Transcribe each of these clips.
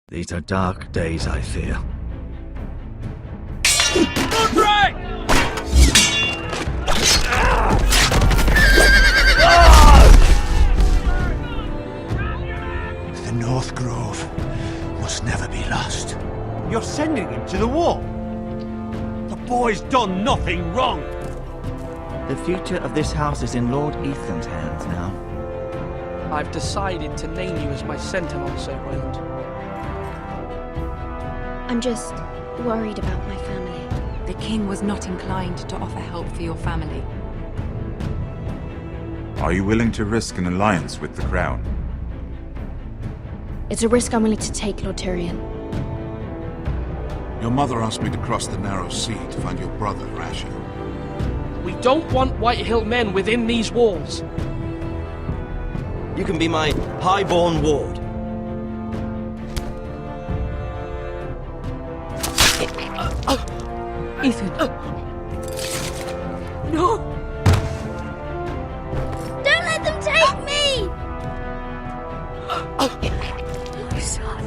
These are dark days, I fear. The North Grove must never be lost. You're sending him to the war? The boy's done nothing wrong! The future of this house is in Lord Ethan's hands now. I've decided to name you as my sentinel, Sir Roland. I'm just worried about my family. The king was not inclined to offer help for your family. Are you willing to risk an alliance with the crown? It's a risk I'm willing to take, Lord Tyrion. Your mother asked me to cross the narrow sea to find your brother, Rasher. We don't want Whitehill men within these walls. You can be my highborn ward. Ethan. No! Don't let them take me! My son.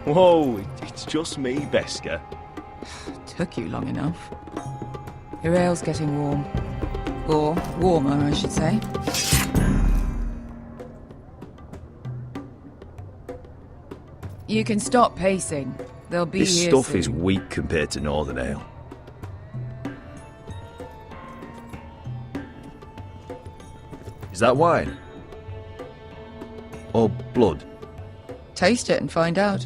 Whoa, it's just me, Beska. Took you long enough. Your ale's getting warm. Or warmer, I should say. You can stop pacing. They'll be This here stuff soon. is weak compared to Northern Ale. Is that wine? Or blood? Taste it and find out.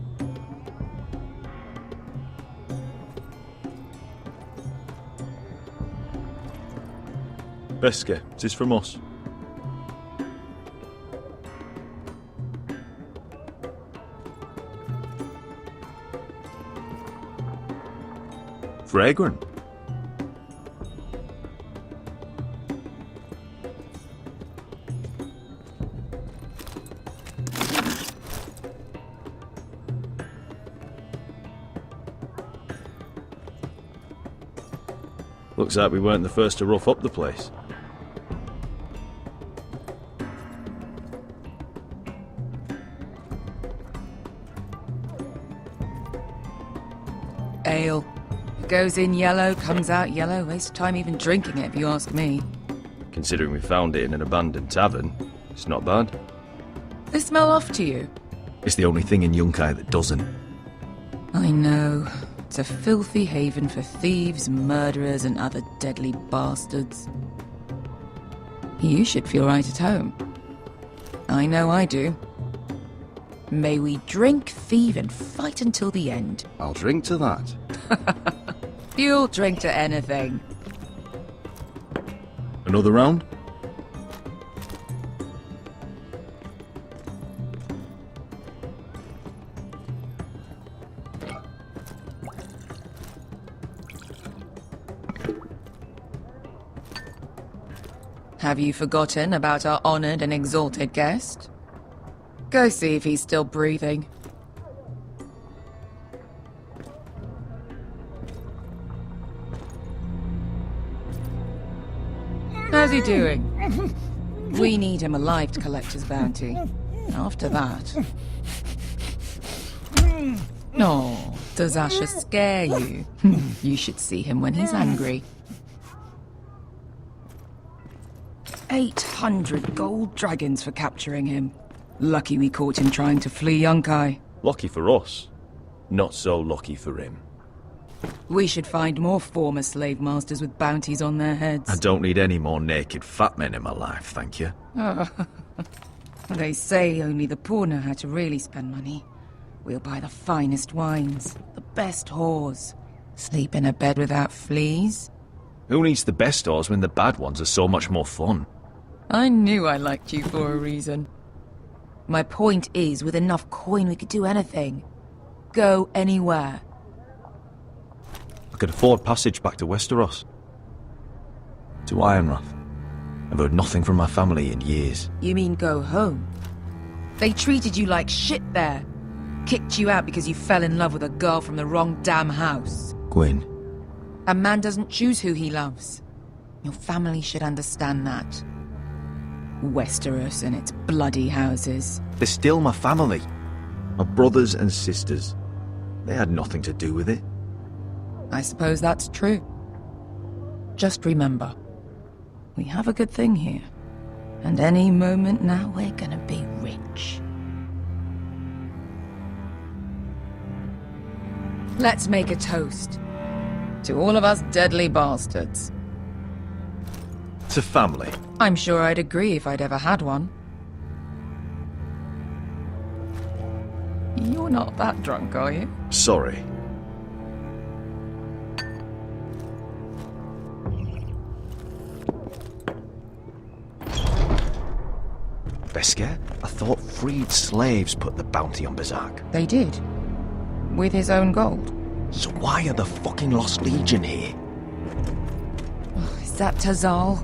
Beska, is this from us? Fragrant. Looks like we weren't the first to rough up the place. Ale. Goes in yellow, comes out yellow. Waste of time even drinking it, if you ask me. Considering we found it in an abandoned tavern, it's not bad. They smell off to you. It's the only thing in Yunkai that doesn't. I know. It's a filthy haven for thieves, murderers, and other deadly bastards. You should feel right at home. I know I do. May we drink, thieve, and fight until the end. I'll drink to that. You'll drink to anything. Another round? Have you forgotten about our honored and exalted guest? Go see if he's still breathing. How's he doing? We need him alive to collect his bounty. After that... No, does Asher scare you? You should see him when he's angry. 800 gold dragons for capturing him. Lucky we caught him trying to flee Yunkai. Lucky for us. Not so lucky for him. We should find more former slave masters with bounties on their heads. I don't need any more naked fat men in my life, thank you. They say only the poor know how to really spend money. We'll buy the finest wines, the best whores, Sleep in a bed without fleas? Who needs the best stores when the bad ones are so much more fun? I knew I liked you for a reason. My point is, with enough coin we could do anything. Go anywhere. I could afford passage back to Westeros. To Ironrath. I've heard nothing from my family in years. You mean go home? They treated you like shit there. Kicked you out because you fell in love with a girl from the wrong damn house. Gwyn. A man doesn't choose who he loves. Your family should understand that. Westeros and its bloody houses. They're still my family. My brothers and sisters. They had nothing to do with it. I suppose that's true. Just remember, we have a good thing here. And any moment now we're gonna be rich. Let's make a toast. To all of us deadly bastards. To family. I'm sure I'd agree if I'd ever had one. You're not that drunk, are you? Sorry. Beskar? I thought freed slaves put the bounty on Berserk. They did. With his own gold. So why are the fucking Lost Legion here? Is that Tazal?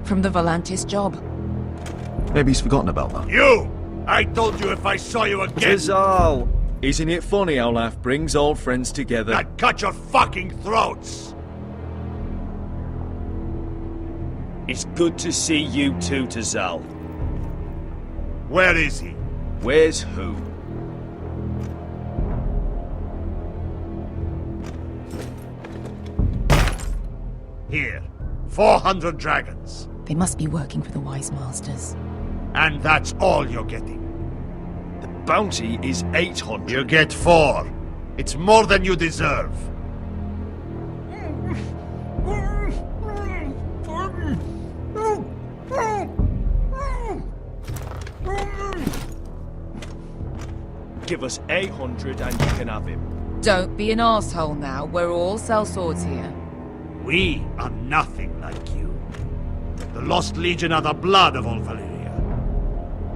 From the Volantis job? Maybe he's forgotten about that. You! I told you if I saw you again... Tazal! Isn't it funny how life brings old friends together? I'd cut your fucking throats! It's good to see you too, Tazal. Where is he? Where's who? Here. 400 dragons. They must be working for the Wise Masters. And that's all you're getting. The bounty is 800. You get 4. It's more than you deserve. Give us 800 and you can have him. Don't be an asshole now. We're all sellswords here. We are nothing like you. The Lost Legion are the blood of all Valyria.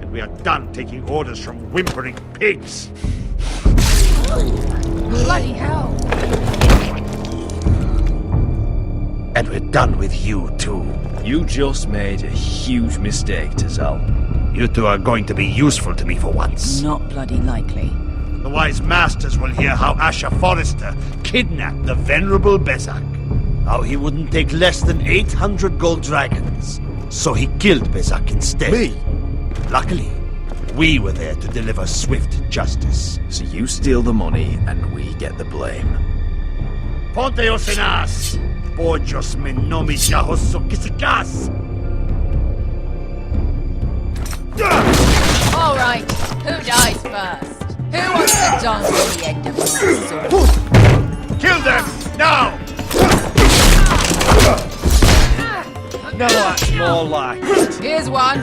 And we are done taking orders from whimpering pigs. Bloody hell! And we're done with you too. You just made a huge mistake, Tazal. You two are going to be useful to me for once. Not bloody likely. The Wise Masters will hear how Asher Forrester kidnapped the venerable Bezzak. How he wouldn't take less than 800 gold dragons. So he killed Bezzak instead. Me? Luckily, we were there to deliver swift justice. So you steal the money and we get the blame. Ponteos en as! Pojos me nomi jahoso kisikas! All right, who dies first? Who wants to dance at the end of my sword? Kill them! Now! No, that's more like it. Here's one.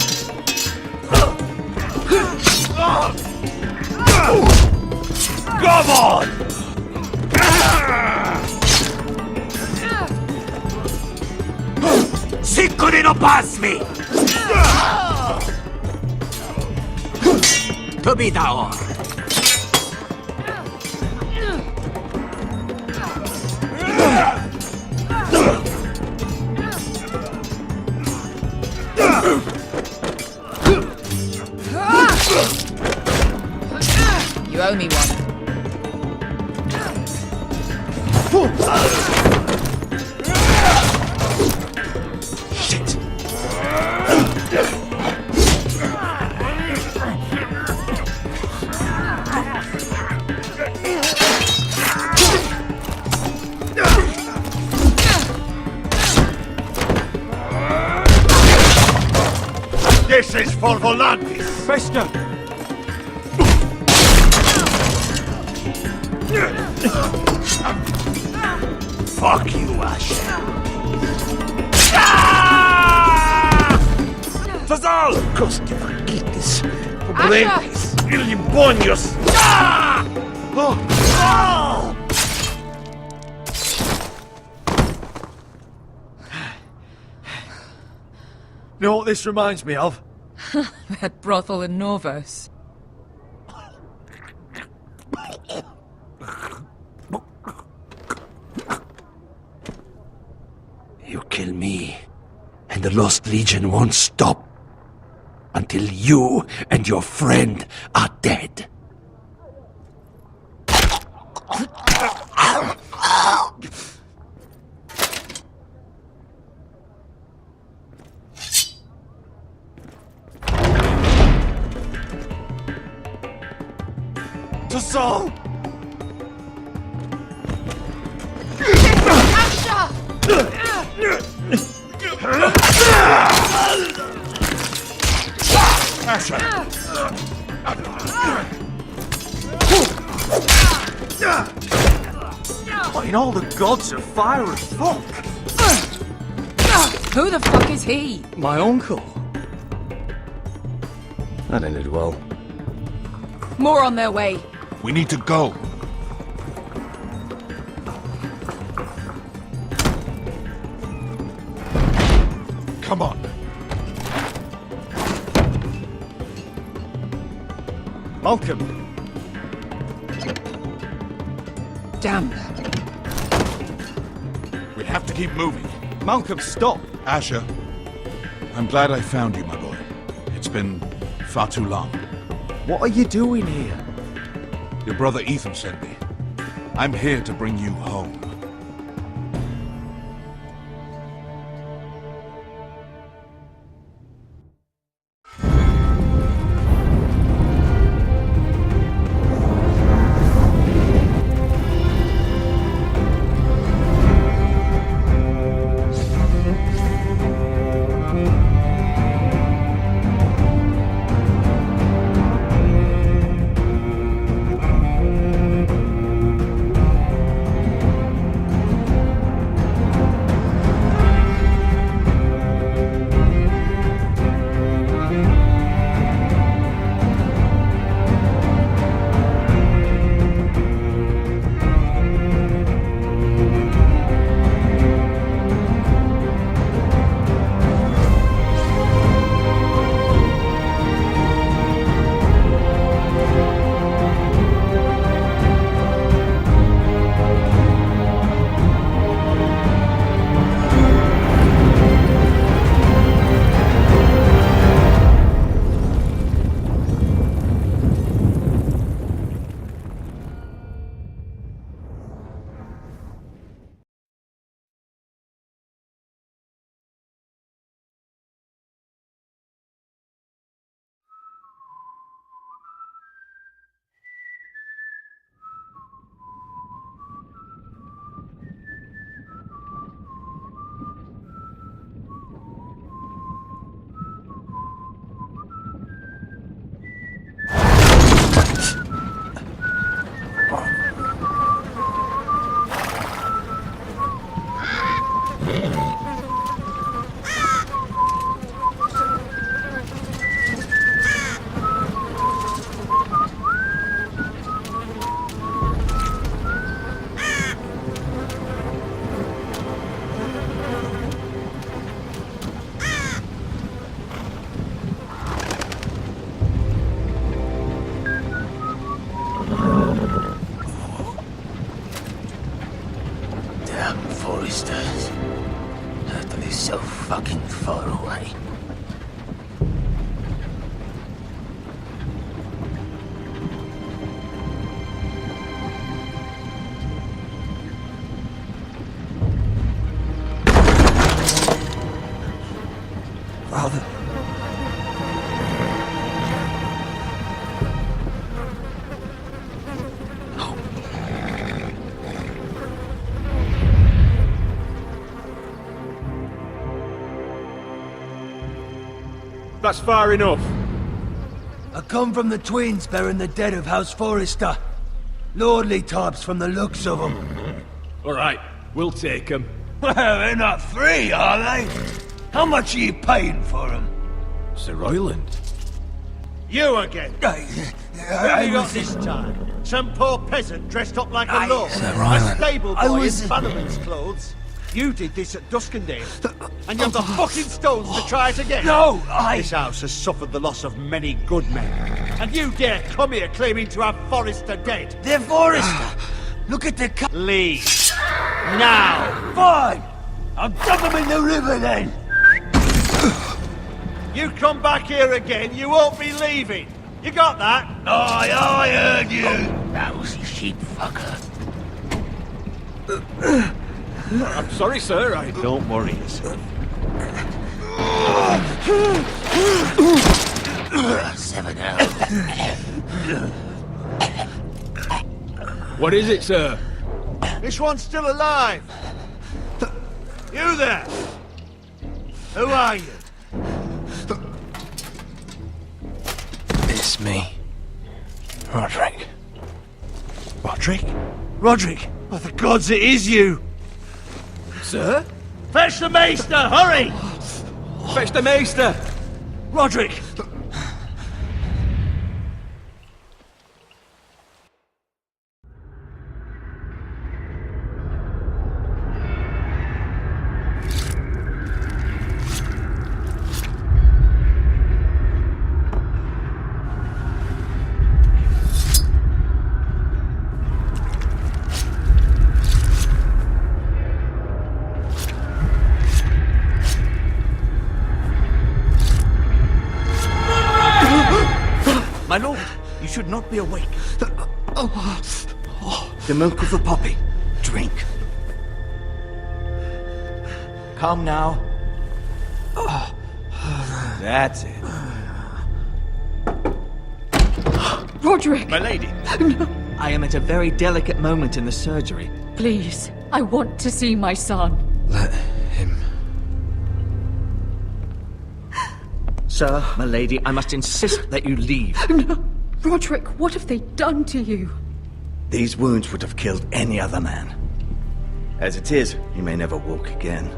Come on! Siccone no pasmi! To be down. You owe me one. Shit! This is for Volantis! Beskar! Fuck you, Ash. Tazal! Coste faquitis, pobrentis, ilimbonios. You know what this reminds me of? That brothel in Norvos. You kill me, and the Lost Legion won't stop until you and your friend are dead. To Saul! What in all the gods of fire and fuck? Who the fuck is he? My uncle. That ended well. More on their way. We need to go. Come on. Malcolm. Damn. We have to keep moving. Malcolm, stop. Asher, I'm glad I found you, my boy. It's been far too long. What are you doing here? Your brother Ethan sent me. I'm here to bring you home. So fucking far away. Father. That's far enough. I come from the twins bearing the dead of House Forrester. Lordly types from the looks of them. Alright, we'll take them. Well, they're not free, are they? How much are you paying for them? Sir Royland. You again? What have you got was- this time? Some poor peasant dressed up like a lord? Sir A Ryland. stable I boy was- in Bannerman's clothes? You did this at Duskendale, and you have the fucking stones to try it again. No, This house has suffered the loss of many good men, and you dare come here claiming to have Forrester dead. They're Forrester! Look at the Leave. Now! Fine! I'll dump them in the river then! You come back here again, you won't be leaving. You got that? Aye, I heard you! Lousy sheep fucker. I'm sorry, sir. Don't worry yourself. 7 What is it, sir? This one's still alive. You there? Who are you? It's me. Roderick. Roderick? Roderick? Oh, the gods, it is you! Sir? Fetch the maester, hurry! Fetch the maester! Roderick! My lord, you should not be awake. The milk of the poppy. Drink. Calm now. That's it. Roderick! My lady. I am at a very delicate moment in the surgery. Please, I want to see my son. Let him. Sir, my lady, I must insist that you leave. No. Roderick, what have they done to you? These wounds would have killed any other man. As it is, he may never walk again.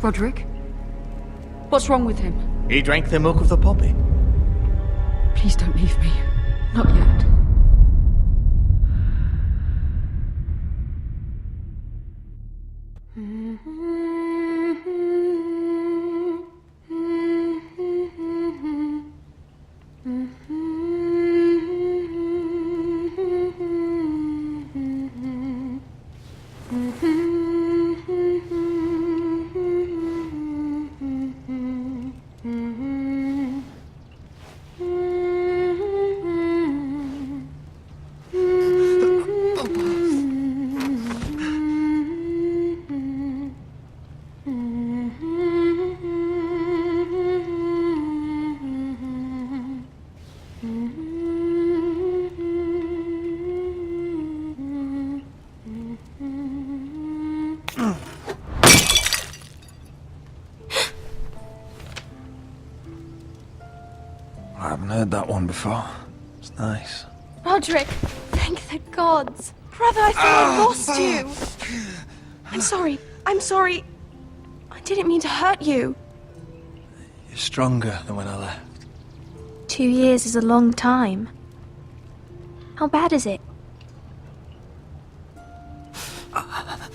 Roderick? What's wrong with him? He drank the milk of the poppy. Please don't leave me. Not yet. I haven't heard that one before. It's nice. Roderick, thank the gods. Brother, I thought I lost you. I'm sorry. I didn't mean to hurt you. You're stronger than when I left. 2 years is a long time. How bad is it?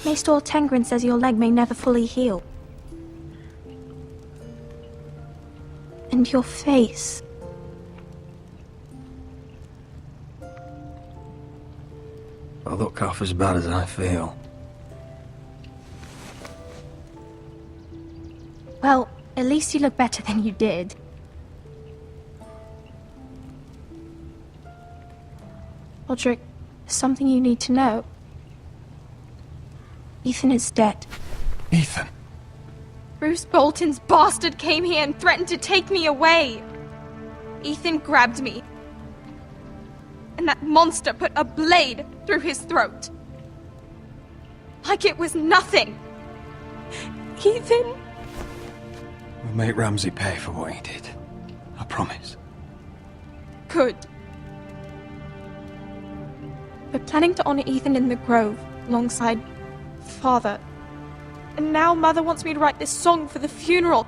Maester Tengrin says your leg may never fully heal. And your face. I look half as bad as I feel. Well, at least you look better than you did. Roderick, there's something you need to know. Ethan is dead. Ethan? Bruce Bolton's bastard came here and threatened to take me away. Ethan grabbed me. And that monster put a blade through his throat. Like it was nothing. Ethan? We'll make Ramsay pay for what he did. I promise. Good. We're planning to honor Ethan in the Grove, alongside Father. And now Mother wants me to write this song for the funeral.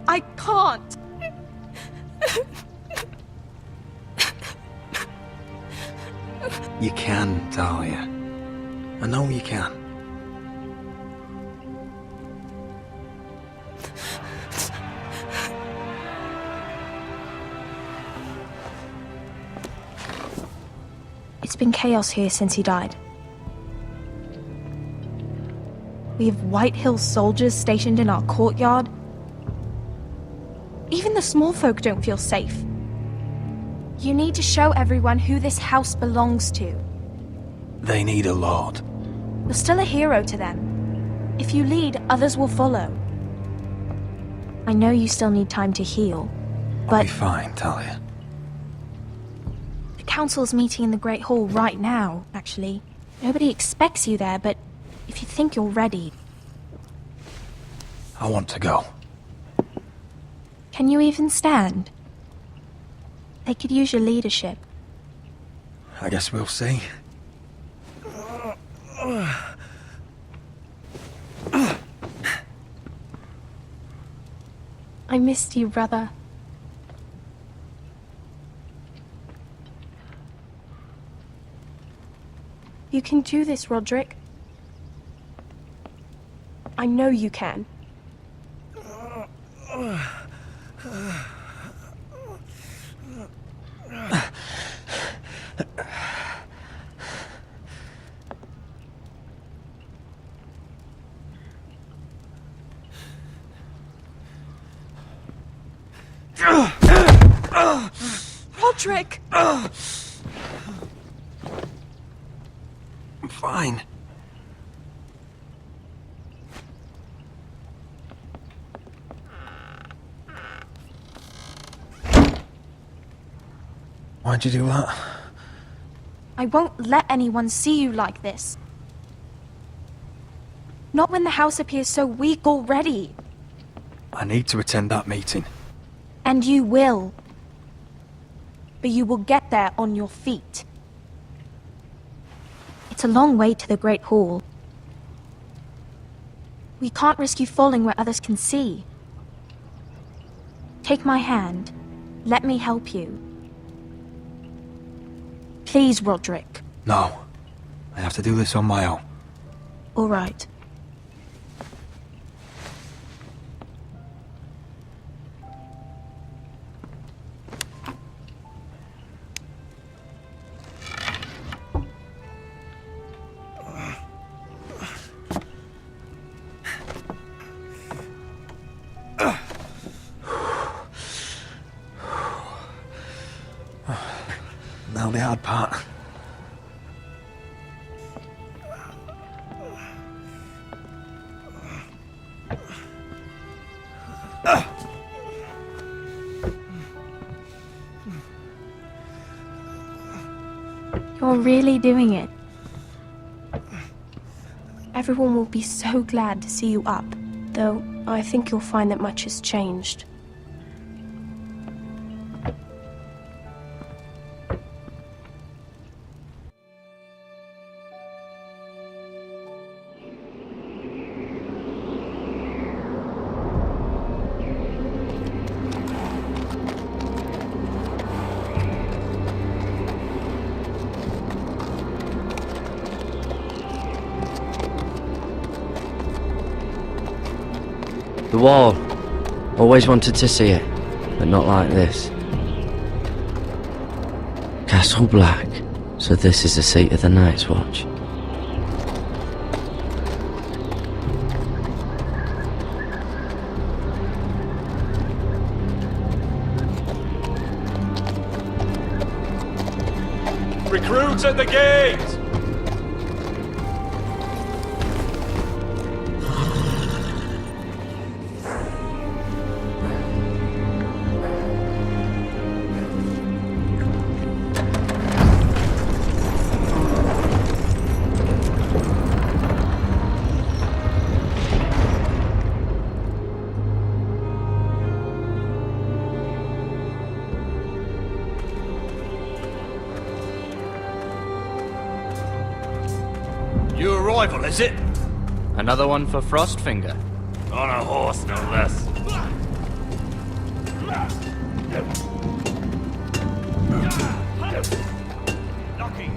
I can't. You can, Talia. I know you can. It's been chaos here since he died. We have White Hill soldiers stationed in our courtyard. Even the small folk don't feel safe. You need to show everyone who this house belongs to. They need a lord. You're still a hero to them. If you lead, others will follow. I know you still need time to heal, I'll but be fine, Talia. the council's meeting in the Great Hall right now, actually. Nobody expects you there, but if you think you're ready... I want to go. Can you even stand? They could use your leadership. I guess we'll see. I missed you, brother. You can do this, Roderick. I know you can. Roderick! I'm fine. Why'd you do that? I won't let anyone see you like this. Not when the house appears so weak already. I need to attend that meeting. And you will. But you will get there on your feet. It's a long way to the Great Hall. We can't risk you falling where others can see. Take my hand. Let me help you. Please, Roderick. No. I have to do this on my own. All right. Now the hard part. You're really doing it. Everyone will be so glad to see you up, though I think you'll find that much has changed. The wall. Always wanted to see it, but not like this. Castle Black. So this is the seat of the Night's Watch. Recruits at the gate! New arrival, is it? Another one for Frostfinger. On a horse, no less. Knocking.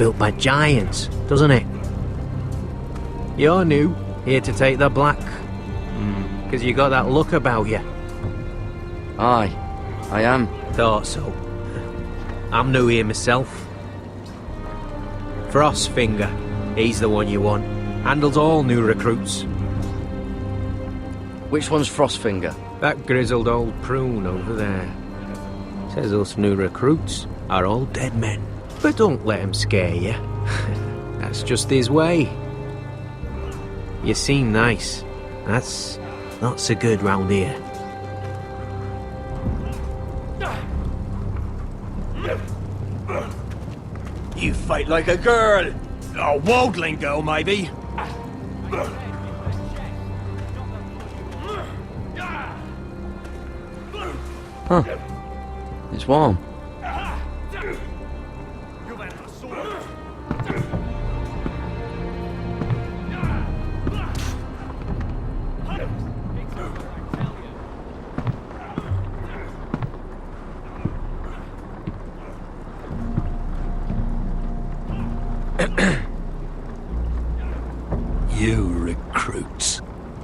built by giants, doesn't it? You're new, here to take the black. 'Cause you got that look about you. Aye, I am. Thought so. I'm new here myself. Frostfinger, he's the one you want. Handles all new recruits. Which one's Frostfinger? That grizzled old prune over there. Says us new recruits are all dead men. But don't let him scare you. That's just his way. You seem nice. That's not so good round here. You fight like a girl. A worldling girl, maybe. Huh. It's warm. You recruits.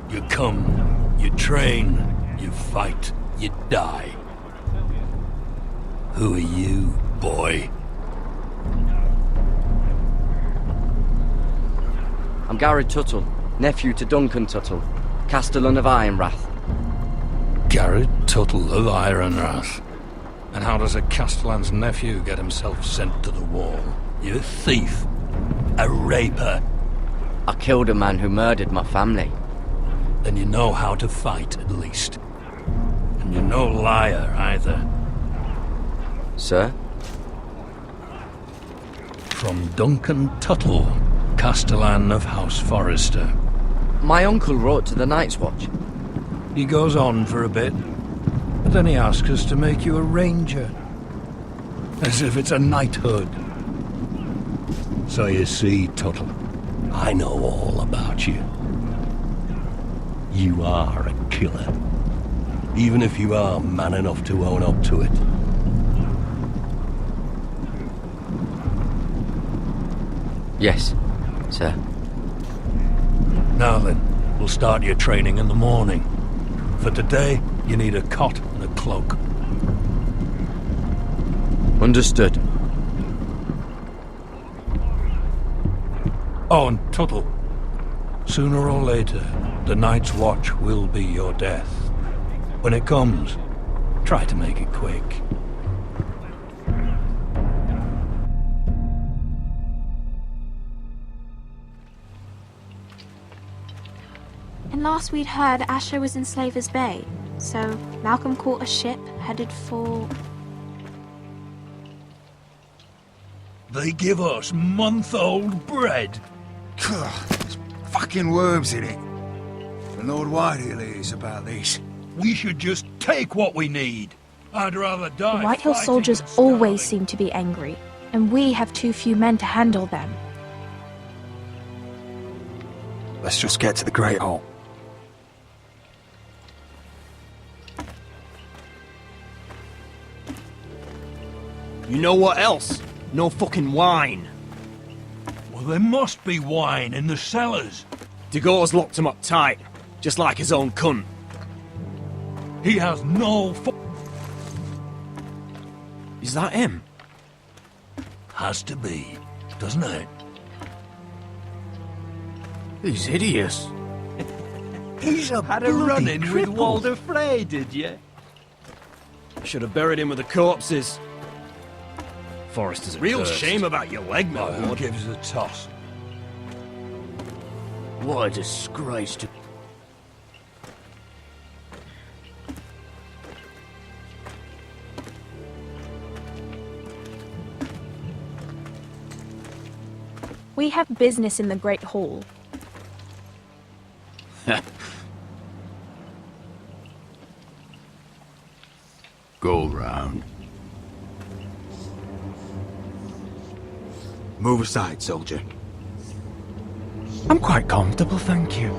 You come, you train, you fight, you die. Who are you, boy? I'm Garrett Tuttle, nephew to Duncan Tuttle, Castellan of Ironrath. Garrett Tuttle of Ironrath. And how does a Castellan's nephew get himself sent to the wall? You thief. A raper. I killed a man who murdered my family. Then you know how to fight, at least. And you're no liar, either. Sir? From Duncan Tuttle, Castellan of House Forrester. My uncle wrote to the Night's Watch. He goes on for a bit, but then he asks us to make you a ranger. As if it's a knighthood. So you see, Tuttle, I know all about you. You are a killer. Even if you are man enough to own up to it. Yes, sir. Now then, we'll start your training in the morning. For today, you need a cot and a cloak. Understood. Oh, and Tuttle. Sooner or later, the Night's Watch will be your death. When it comes, try to make it quick. And last we'd heard, Asher was in Slaver's Bay, so Malcolm caught a ship headed for... They give us month-old bread. There's fucking worms in it. The Lord Whitehill is about this. We should just take what we need. I'd rather die. The Whitehill soldiers always seem to be angry, and we have too few men to handle them. Let's just get to the Great Hall. You know what else? No fucking wine. Well, there must be wine in the cellars. Degor's locked him up tight, just like his own cunt. He has no Is that him? Has to be, doesn't it? He's hideous. He's a Had a run-in with Walder Frey, did you? Should have buried him with the corpses. Forrester's a Real cursed. shame about your leg, my Who lord. gives a toss? What a disgrace to... We have business in the Great Hall. Go round. Move aside, soldier. I'm quite comfortable, thank you.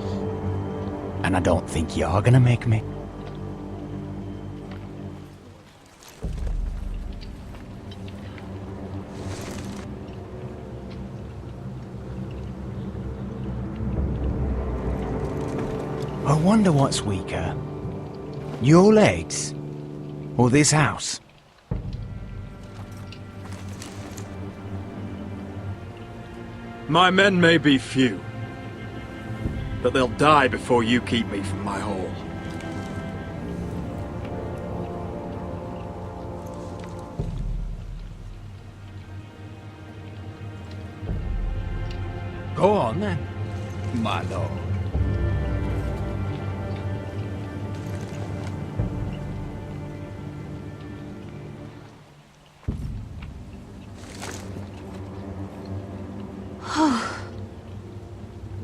And I don't think you're gonna make me. I wonder what's weaker. Your legs? Or this house? My men may be few, but they'll die before you keep me from my hole. Go on then, my lord.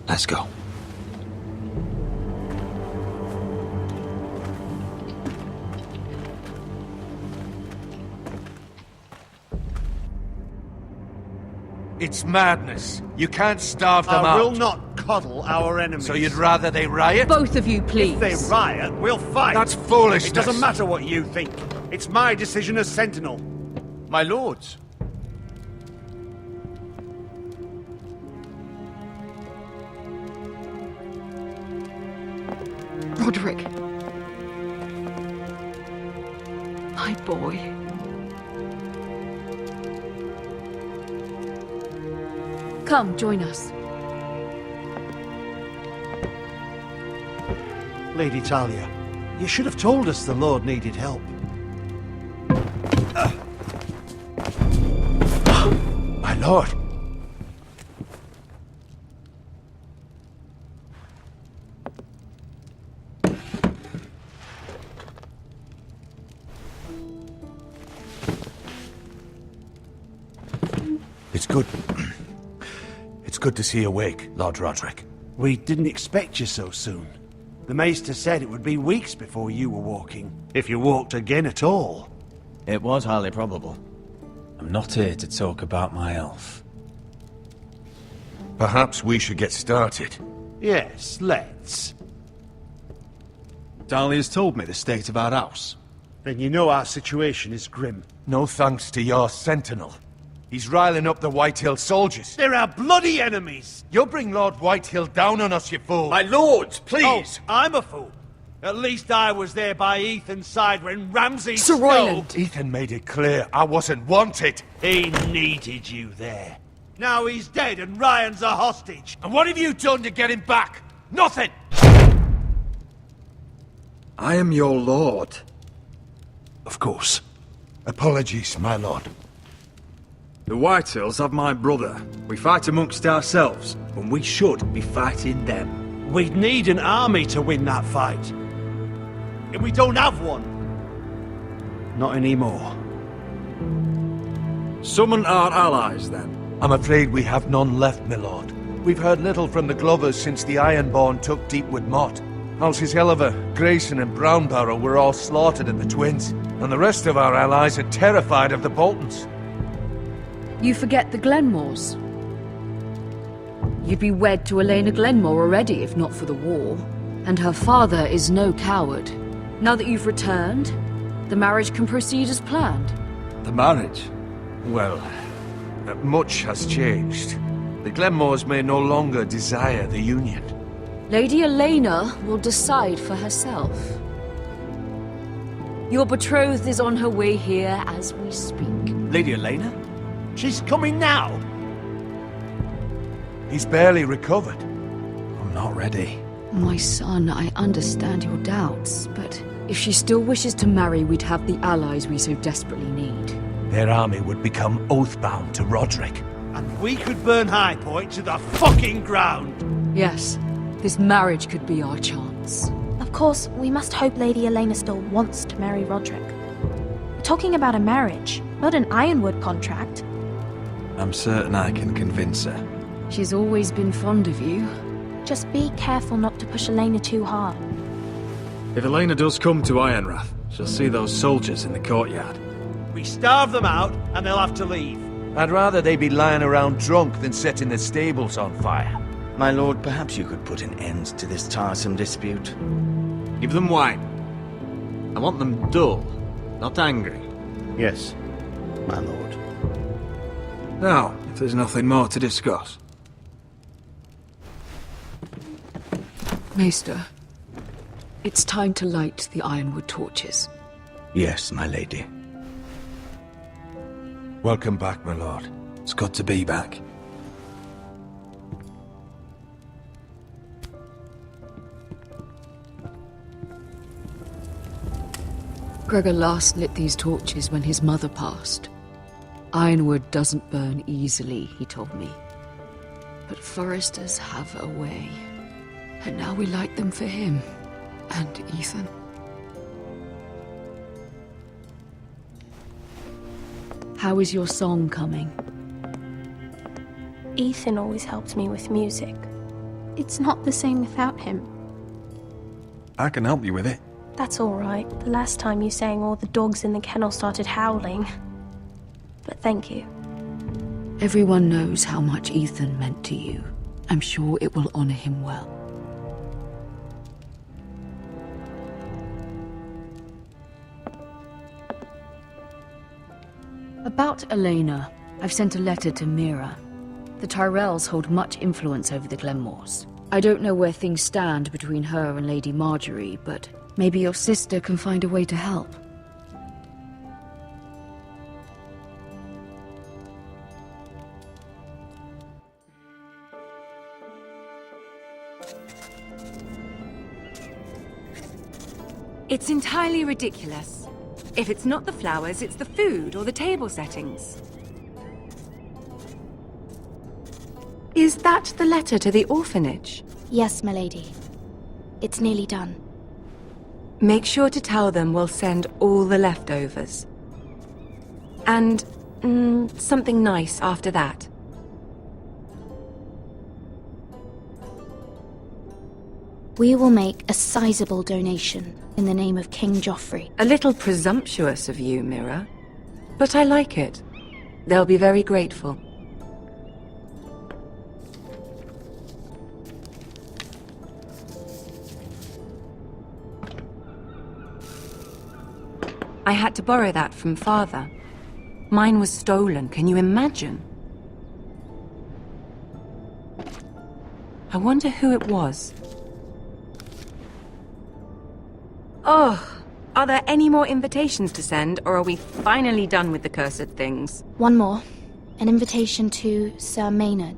Let's go. It's madness. You can't starve them out. I will not coddle our enemies. So you'd rather they riot? Both of you, please. If they riot, we'll fight. That's foolishness. It doesn't matter what you think. It's my decision as Sentinel. My lords. Roderick. My boy. Come, join us. Lady Talia, you should have told us the Lord needed help. My lord. It's good. It's good to see you awake, Lord Roderick. We didn't expect you so soon. The Maester said it would be weeks before you were walking, if you walked again at all. It was highly probable. I'm not here to talk about my elf. Perhaps we should get started. Yes, let's. Dahlia's told me the state of our house. Then you know our situation is grim. No thanks to your sentinel. He's riling up the Whitehill soldiers. They're our bloody enemies! You'll bring Lord Whitehill down on us, you fool! My lords, please! Oh, I'm a fool. At least I was there by Ethan's side when Ramsay Sir Royland! Ethan made it clear I wasn't wanted. He needed you there. Now he's dead and Ryan's a hostage. And what have you done to get him back? Nothing! I am your lord. Of course. Apologies, my lord. The Whitehills have my brother. We fight amongst ourselves, when we should be fighting them. We'd need an army to win that fight. And we don't have one. Not anymore. Summon our allies, then. I'm afraid we have none left, my lord. We've heard little from the Glovers since the Ironborn took Deepwood Motte. Halsey's Helliver, Grayson and Brownbarrow were all slaughtered at the Twins, and the rest of our allies are terrified of the Boltons. You forget the Glenmores. You'd be wed to Elena Glenmore already if not for the war. And her father is no coward. Now that you've returned, the marriage can proceed as planned. The marriage? Well, much has changed. The Glenmores may no longer desire the union. Lady Elena will decide for herself. Your betrothed is on her way here as we speak. Lady Elena? She's coming now! He's barely recovered. I'm not ready. My son, I understand your doubts, but if she still wishes to marry, we'd have the allies we so desperately need. Their army would become oath-bound to Roderick. And we could burn High Point to the fucking ground! Yes, this marriage could be our chance. Of course, we must hope Lady Elena still wants to marry Roderick. We're talking about a marriage, not an Ironwood contract. I'm certain I can convince her. She's always been fond of you. Just be careful not to push Elena too hard. If Elena does come to Ironrath, she'll see those soldiers in the courtyard. We starve them out, and they'll have to leave. I'd rather they be lying around drunk than setting the stables on fire. My lord, perhaps you could put an end to this tiresome dispute. Give them wine. I want them dull, not angry. Yes, my lord. Now, if there's nothing more to discuss. Maester, It's time to light the ironwood torches. Yes, my lady. Welcome back, my lord. It's good to be back. Gregor last lit these torches when his mother passed. Ironwood doesn't burn easily, he told me. But foresters have a way. And now we light them for him. And Ethan. How is your song coming? Ethan always helps me with music. It's not the same without him. I can help you with it. That's all right. The last time you sang, all the dogs in the kennel started howling. But thank you. Everyone knows how much Ethan meant to you. I'm sure it will honor him well. About Elena, I've sent a letter to Mira. The Tyrells hold much influence over the Glenmores. I don't know where things stand between her and Lady Marjorie, but maybe your sister can find a way to help. It's entirely ridiculous. If it's not the flowers, it's the food or the table settings. Is that the letter to the orphanage? Yes, my lady. It's nearly done. Make sure to tell them we'll send all the leftovers. And something nice after that. We will make a sizable donation in the name of King Joffrey. A little presumptuous of you, Mira. But I like it. They'll be very grateful. I had to borrow that from Father. Mine was stolen, can you imagine? I wonder who it was. Oh, are there any more invitations to send, or are we finally done with the cursed things? One more. An invitation to Sir Maynard.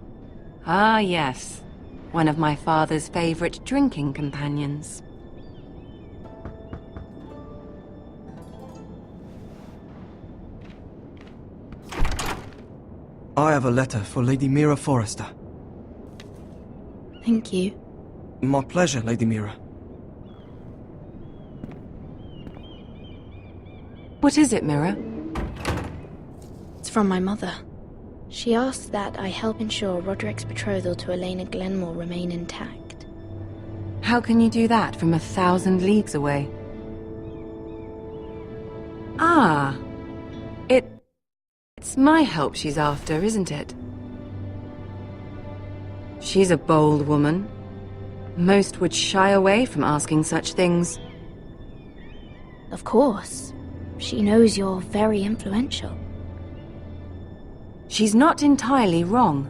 Ah, yes. One of my father's favorite drinking companions. I have a letter for Lady Mira Forrester. Thank you. My pleasure, Lady Mira. What is it, Mira? It's from my mother. She asked that I help ensure Roderick's betrothal to Elena Glenmore remain intact. How can you do that from 1,000 leagues away? Ah. It's my help she's after, isn't it? She's a bold woman. Most would shy away from asking such things. Of course. She knows you're very influential. She's not entirely wrong.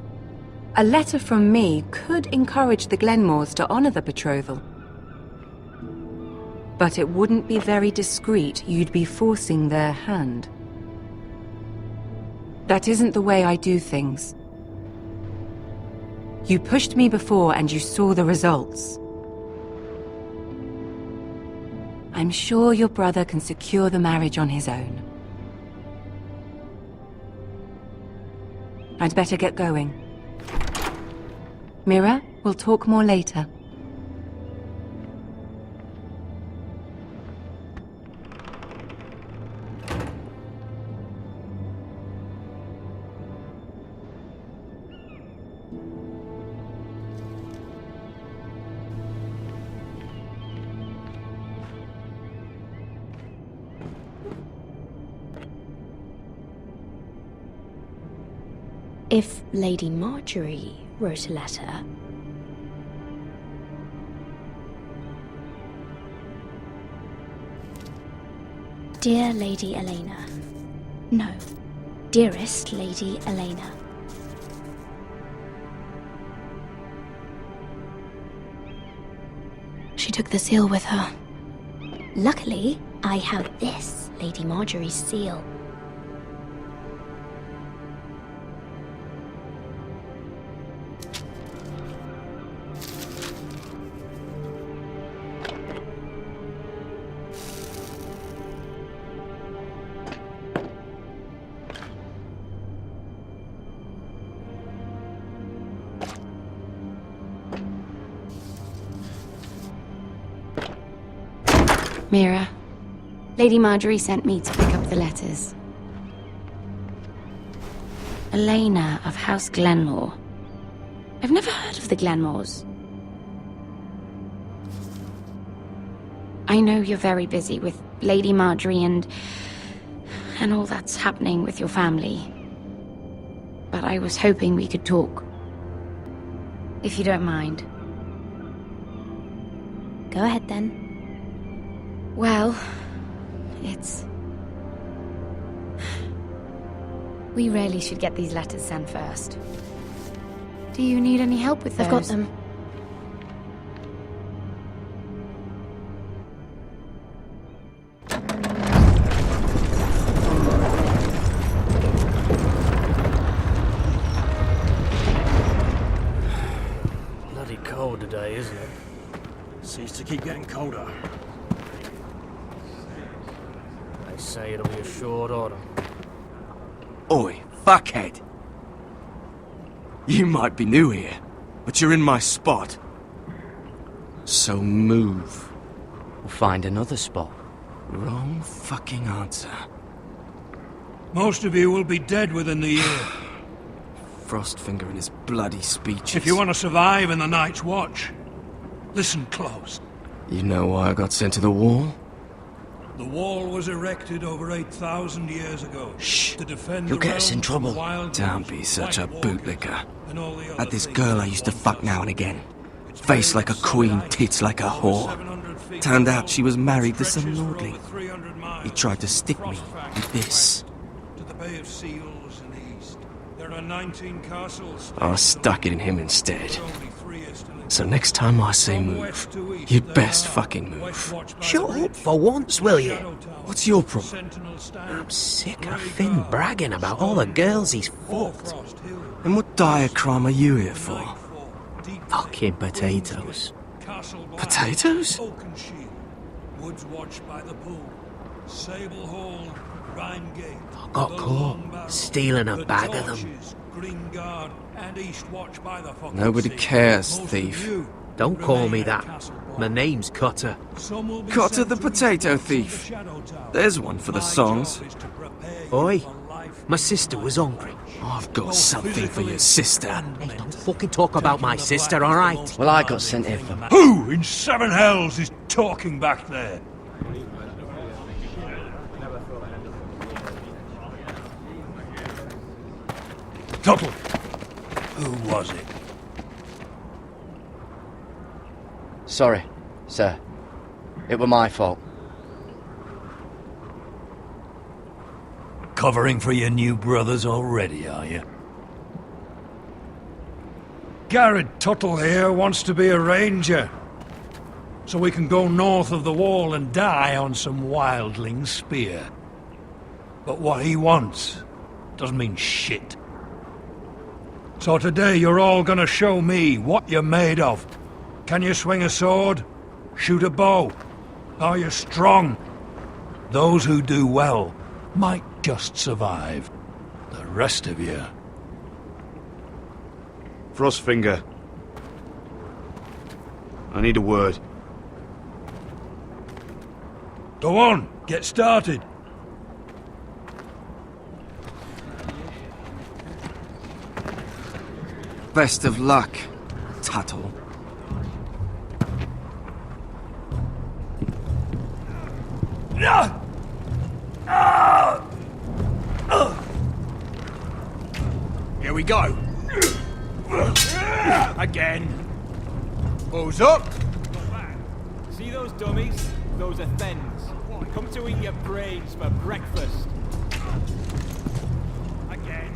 A letter from me could encourage the Glenmores to honor the betrothal. But it wouldn't be very discreet. You'd be forcing their hand. That isn't the way I do things. You pushed me before and you saw the results. I'm sure your brother can secure the marriage on his own. I'd better get going. Mira, we'll talk more later. If Lady Marjorie wrote a letter... Dear Lady Elena. No. Dearest Lady Elena. She took the seal with her. Luckily, I have this, Lady Marjorie's seal. Mira, Lady Marjorie sent me to pick up the letters. Elena of House Glenmore. I've never heard of the Glenmores. I know you're very busy with Lady Marjorie and all that's happening with your family. But I was hoping we could talk. If you don't mind. Go ahead then. Well, we really should get these letters sent first. Do you need any help with those? I've got them. Bloody cold today, isn't it? Seems to keep getting colder. They say it'll be a short order. Oi, fuckhead! You might be new here, but you're in my spot. So move. We'll find another spot. Wrong fucking answer. Most of you will be dead within the year. Frostfinger and his bloody speeches. If you want to survive in the Night's Watch, listen close. You know why I got sent to the wall? The wall was erected over 8,000 years ago. Shh! To defend You'll the get us in realms from trouble. wild Don't wolves, be such a white walkers, bootlicker. and all the Had other this things girl I that used to want fuck us now to and again. It's Face buried like a in solid queen, ice, tits like a over whore. 700 feet Turned long, out she was married to some stretches for lordling. over 300 miles. He tried to stick me Frostfact with this. to the Bay of Seals in the east. There are 19 castles. I stuck it in him instead. There are only 3 estimates. So next time I say From move, west to east, you'd there best are fucking the move. West Watch by Shut the up for once, will you? Shadow Tower, What's your problem? Sentinel Stand, I'm sick of Grey Finn Guard, bragging about all the girls he's fucked. Frost Hill, And what diacrime are you here for? Nightfall, Deep Fucking Lake, potatoes. Castle Black, Potatoes? Oakenshield, Woods Watch by the Pool, Sable Hall, Rhymegate. Got the caught Long Barrow, stealing a the bag of them. Torches, Green Guard, and East Watch by the fucking Nobody sea. cares, Most thief. of you Don't call remain me at that. Castle Black. My name's Cutter. Some will be Cotter sent the to potato East Watch of the thief. Shadow Tower. There's one for the My songs. job is to prepare you Oi, for life my sister was hungry. I've got something for your sister. Hey, don't fucking talk about my sister, alright? Well, I got sent here for... Who in 7 hells is talking back there? Tuttle. Who was it? Sorry, sir. It were my fault. Covering for your new brothers already, are you? Garrett Tuttle here wants to be a ranger. So we can go north of the wall and die on some wildling spear. But what he wants doesn't mean shit. So today you're all gonna show me what you're made of. Can you swing a sword? Shoot a bow? Are you strong? Those who do well might just survive. The rest of you... Frostfinger. I need a word. Go on, get started. Best of luck, Tuttle. Here we go. Again. Who's up? See those dummies? Those are Thens. Come to eat your brains for breakfast. Again.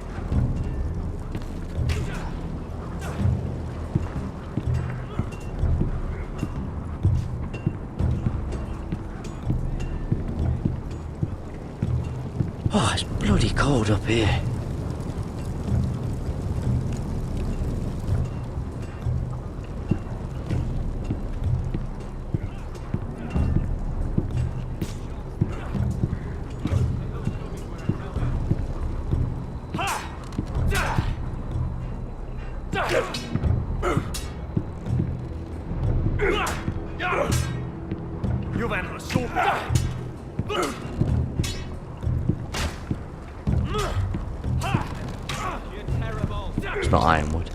Oh, it's bloody cold up here. It's not ironwood.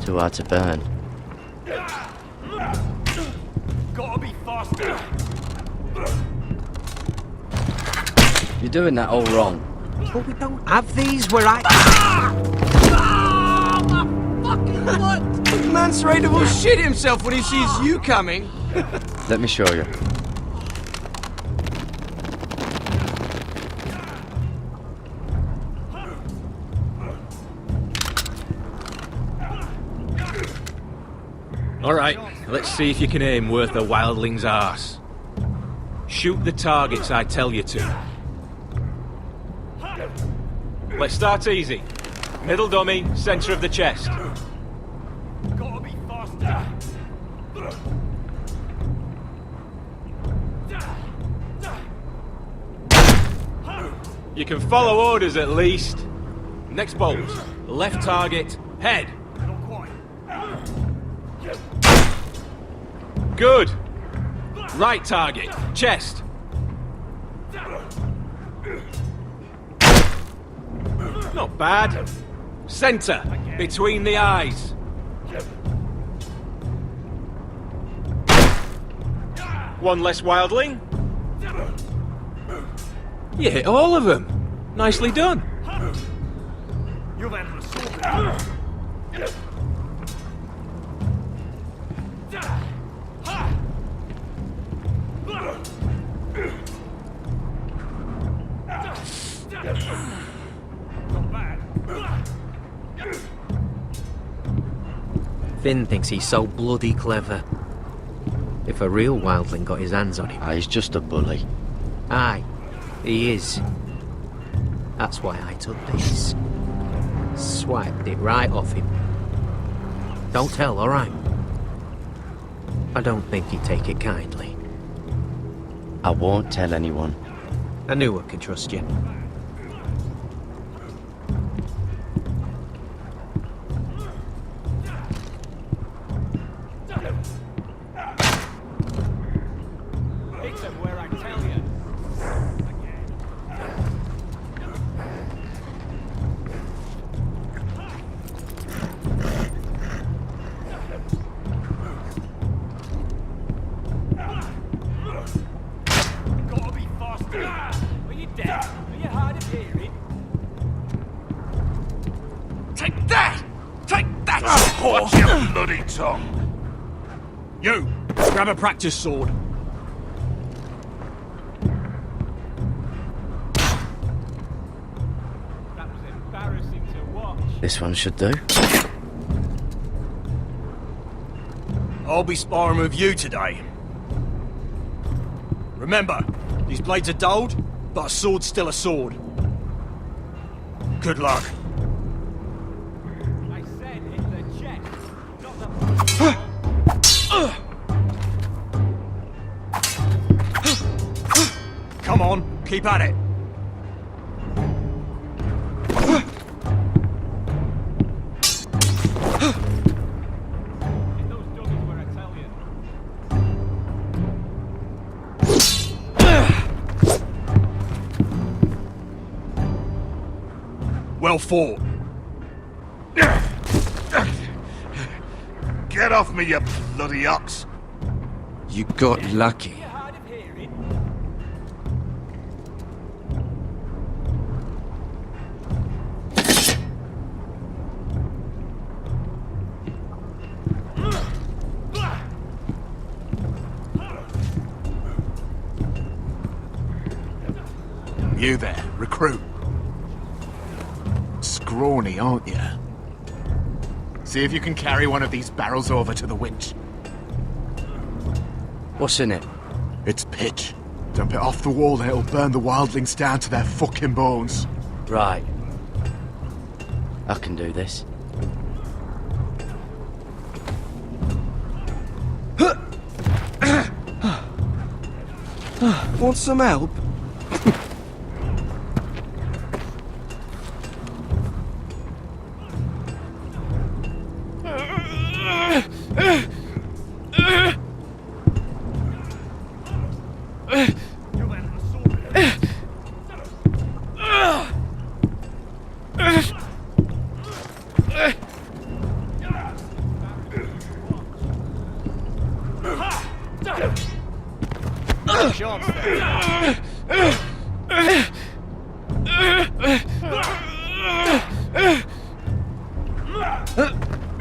Too hard to burn. Gotta be faster. You're doing that all wrong. But we don't have these where I... Man's ready to shit himself when he sees you coming. Let me show you. Alright, let's see if you can aim worth a wildling's arse. Shoot the targets I tell you to. Let's start easy. Middle dummy, centre of the chest. Gotta be faster. You can follow orders at least. Next bolt. Left target, head. Good. Right target, chest. Not bad. Centre, between the eyes. One less wildling. You hit all of them. Nicely done. You've entered a sword. Finn thinks he's so bloody clever. If a real wildling got his hands on him... Ah, he's just a bully. Aye, he is. That's why I took this. Swiped it right off him. Don't tell, alright? I don't think he'd take it kindly. I won't tell anyone. I knew I could trust you. Hit them where I tell you. Gotta be faster. Are you deaf? Are you hard of hearing? Take that! Take that! Watch your bloody tongue! You, grab a practice sword. That was embarrassing to watch. This one should do. I'll be sparring with you today. Remember, these blades are dulled, but a sword's still a sword. Good luck. I said hit the chest, not the... Come on, keep at it. Hit those dummies where I tell you. Well fought. Get off me, you bloody ox! You got lucky. Hard of hearing? You there, recruit. Scrawny, aren't you? See if you can carry one of these barrels over to the winch. What's in it? It's pitch. Dump it off the wall and it'll burn the wildlings down to their fucking bones. Right. I can do this. Want some help?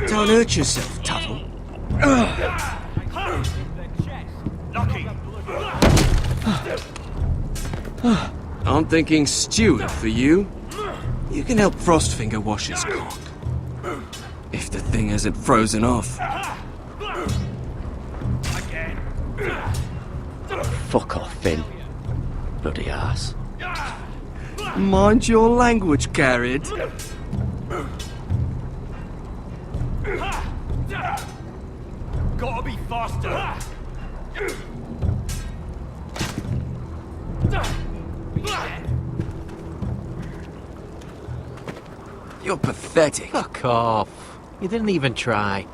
Don't hurt yourself, Tuttle. I'm thinking Stewart for you. You can help Frostfinger wash his cock. If the thing hasn't frozen off. Fuck off, Finn. Bloody ass. Mind your language, Garrett. Gotta be faster. You're pathetic. Fuck off. You didn't even try.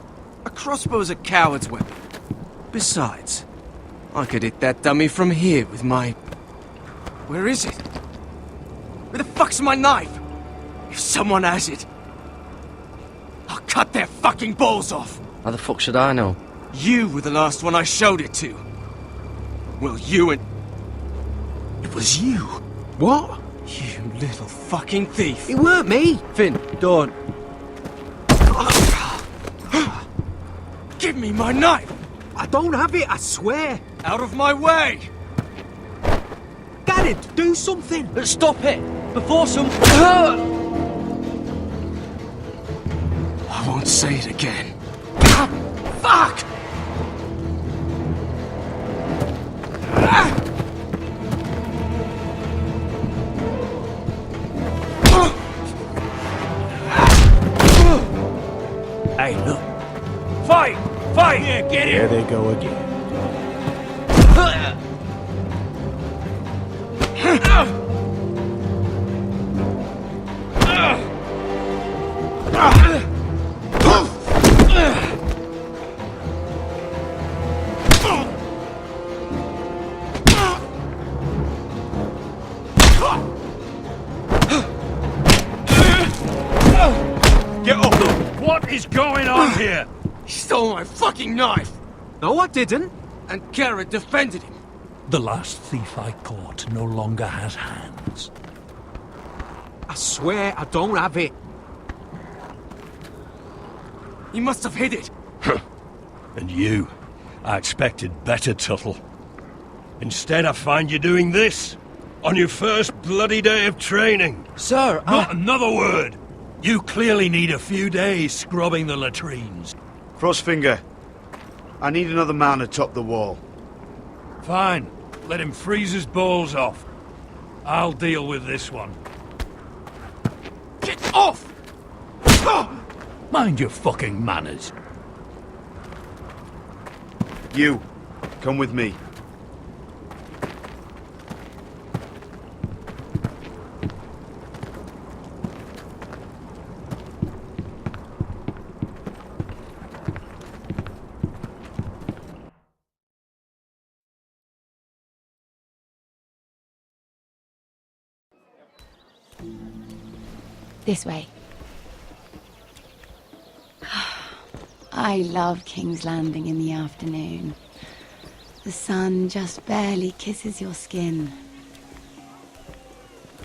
A crossbow's a coward's weapon. Besides, I could hit that dummy from here with my... Where is it? Where the fuck's my knife? If someone has it, I'll cut their fucking balls off. How the fuck should I know? You were the last one I showed it to. Well, you and... It was you. What? You little fucking thief. It weren't me. Finn, don't. Give me my knife. I don't have it, I swear. Out of my way. Garrett, do something. Stop it. Before some... I won't say it again. Fuck! Hey, look. Fight! Fight! Yeah, get it! There they go again. Get up! What is going on here? He stole my fucking knife! No, I didn't. And Garrett defended him. The last thief I caught no longer has hands. I swear I don't have it. He must have hid it. And you, I expected better, Tuttle. Instead, I find you doing this on your first bloody day of training. Sir, Not another word! You clearly need a few days scrubbing the latrines. Frostfinger, I need another man atop the wall. Fine. Let him freeze his balls off. I'll deal with this one. Get off! Mind your fucking manners. You, come with me. This way. I love King's Landing in the afternoon. The sun just barely kisses your skin.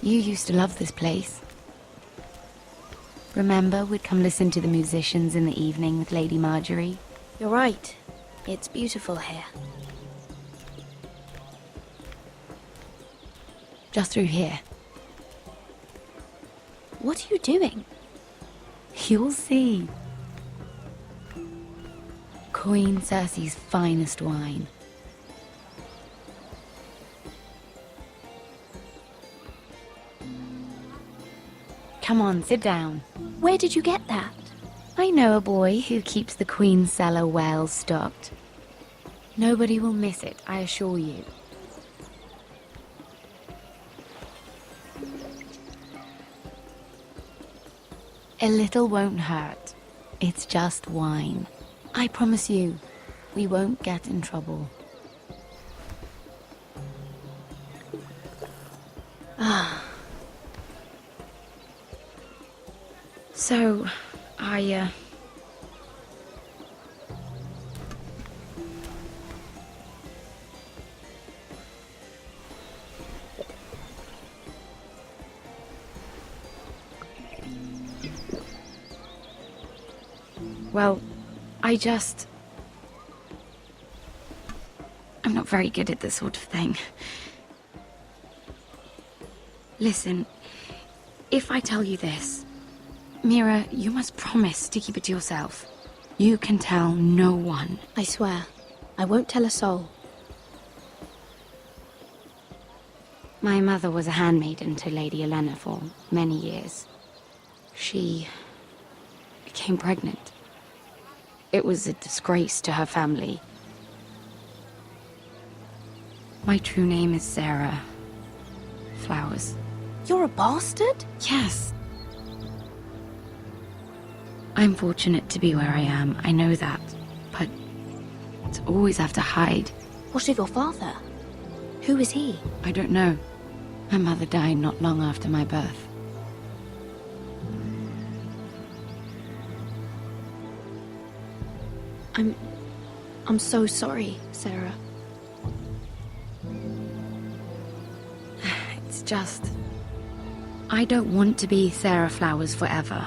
You used to love this place. Remember, we'd come listen to the musicians in the evening with Lady Marjorie? You're right. It's beautiful here. Just through here. What are you doing? You'll see. Queen Cersei's finest wine. Come on, sit down. Where did you get that? I know a boy who keeps the Queen's cellar well stocked. Nobody will miss it, I assure you. A little won't hurt. It's just wine. I promise you, we won't get in trouble. Ah. So, Well, I'm not very good at this sort of thing. Listen, if I tell you this, Mira, you must promise to keep it to yourself. You can tell no one. I swear, I won't tell a soul. My mother was a handmaiden to Lady Elena for many years. She became pregnant. It was a disgrace to her family. My true name is Sarah Flowers. You're a bastard? Yes. I'm fortunate to be where I am, I know that. But to always have to hide. What of your father? Who is he? I don't know. My mother died not long after my birth. I'm so sorry, Sarah. It's just... I don't want to be Sarah Flowers forever.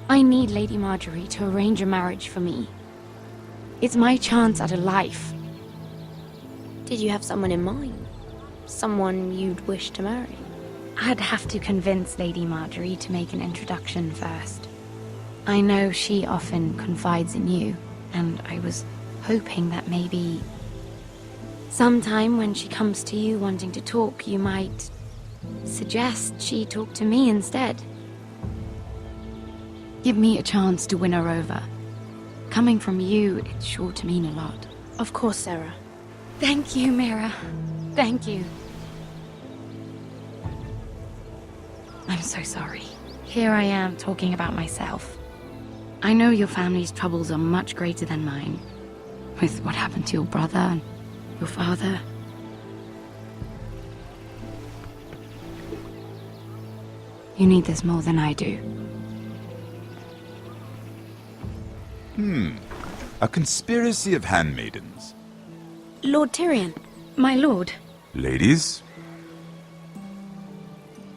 I need Lady Marjorie to arrange a marriage for me. It's my chance at a life. Did you have someone in mind? Someone you'd wish to marry? I'd have to convince Lady Marjorie to make an introduction first. I know she often confides in you, and I was hoping that maybe sometime when she comes to you wanting to talk, you might suggest she talk to me instead. Give me a chance to win her over. Coming from you, it's sure to mean a lot. Of course, Sarah. Thank you, Mira. Thank you. I'm so sorry. Here I am talking about myself. I know your family's troubles are much greater than mine. With what happened to your brother and your father. You need this more than I do. A conspiracy of handmaidens. Lord Tyrion. My lord. Ladies,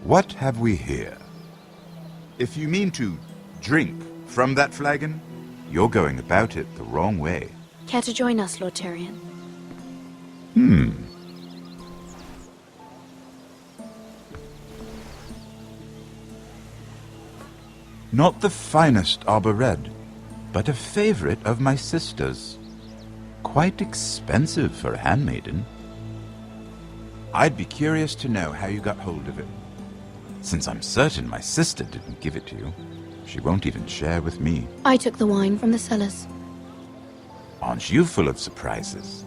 what have we here? If you mean to drink from that flagon, you're going about it the wrong way. Care to join us, Lord Tyrion? Not the finest arbor red, but a favorite of my sister's. Quite expensive for a handmaiden. I'd be curious to know how you got hold of it. Since I'm certain my sister didn't give it to you, she won't even share with me. I took the wine from the cellars. Aren't you full of surprises?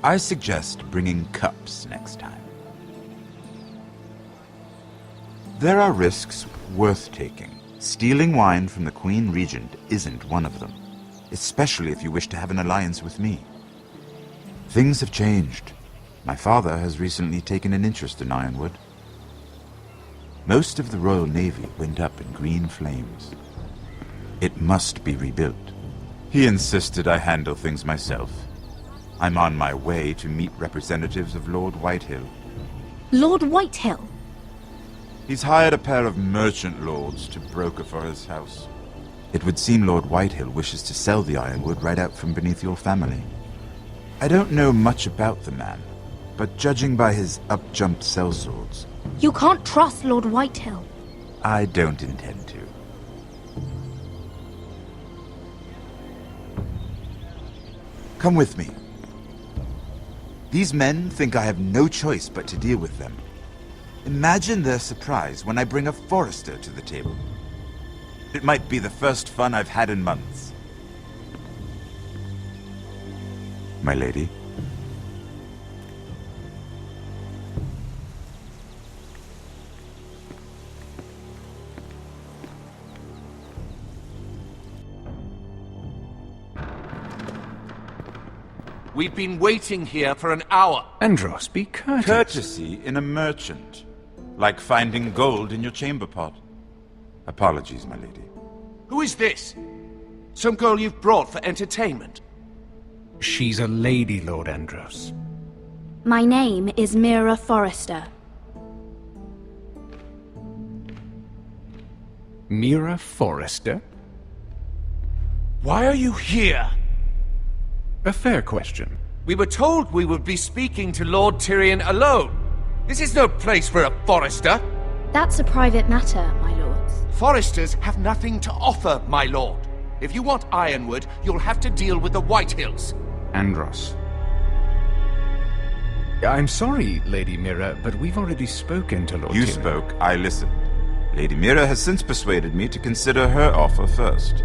I suggest bringing cups next time. There are risks worth taking. Stealing wine from the Queen Regent isn't one of them, especially if you wish to have an alliance with me. Things have changed. My father has recently taken an interest in Ironwood. Most of the Royal Navy went up in green flames. It must be rebuilt. He insisted I handle things myself. I'm on my way to meet representatives of Lord Whitehill. Lord Whitehill? He's hired a pair of merchant lords to broker for his house. It would seem Lord Whitehill wishes to sell the Ironwood right out from beneath your family. I don't know much about the man, but judging by his up-jumped sellswords, You can't trust Lord Whitehill. I don't intend to. Come with me. These men think I have no choice but to deal with them. Imagine their surprise when I bring a Forester to the table. It might be the first fun I've had in months. My lady? We've been waiting here for an hour. Andros, be courteous. Courtesy in a merchant. Like finding gold in your chamber pot. Apologies, my lady. Who is this? Some girl you've brought for entertainment? She's a lady, Lord Andros. My name is Mira Forrester. Mira Forrester? Why are you here? A fair question. We were told we would be speaking to Lord Tyrion alone. This is no place for a Forrester. That's a private matter, my lords. Foresters have nothing to offer, my lord. If you want Ironwood, you'll have to deal with the Whitehills. Andros. I'm sorry, Lady Mira, but we've already spoken to Lord You Tyrion. spoke, I listened. Lady Mira has since persuaded me to consider her offer first.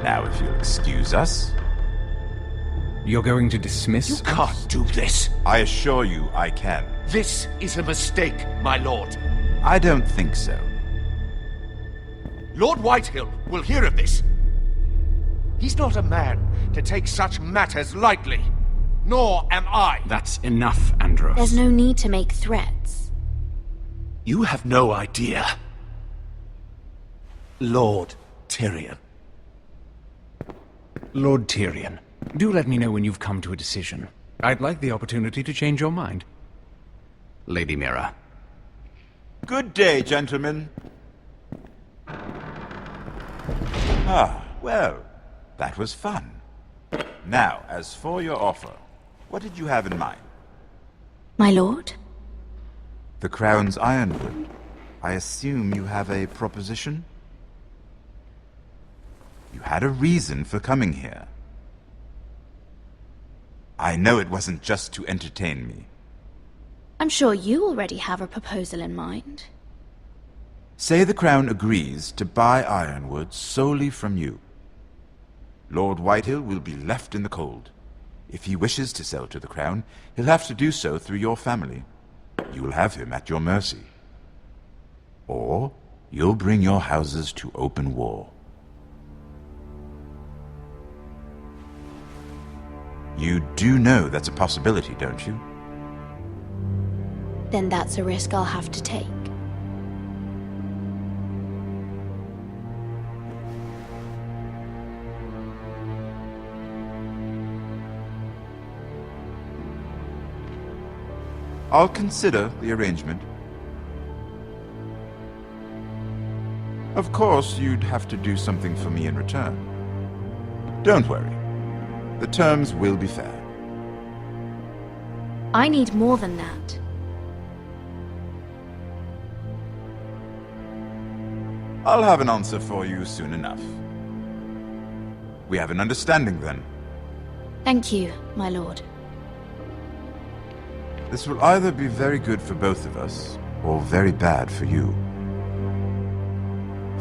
Now, if you'll excuse us... You're going to dismiss You can't do this. I assure you I can. This is a mistake, my lord. I don't think so. Lord Whitehill will hear of this. He's not a man to take such matters lightly. Nor am I. That's enough, Andros. There's no need to make threats. You have no idea. Lord Tyrion. Lord Tyrion, do let me know when you've come to a decision. I'd like the opportunity to change your mind. Lady Mira. Good day, gentlemen. Ah, well, that was fun. Now, as for your offer, what did you have in mind? My lord? The Crown's Ironwood. I assume you have a proposition? You had a reason for coming here. I know it wasn't just to entertain me. I'm sure you already have a proposal in mind. Say the Crown agrees to buy Ironwood solely from you. Lord Whitehill will be left in the cold. If he wishes to sell to the Crown, he'll have to do so through your family. You will have him at your mercy. Or you'll bring your houses to open war. You do know that's a possibility, don't you? Then that's a risk I'll have to take. I'll consider the arrangement. Of course, you'd have to do something for me in return. Don't worry. The terms will be fair. I need more than that. I'll have an answer for you soon enough. We have an understanding then. Thank you, my lord. This will either be very good for both of us, or very bad for you.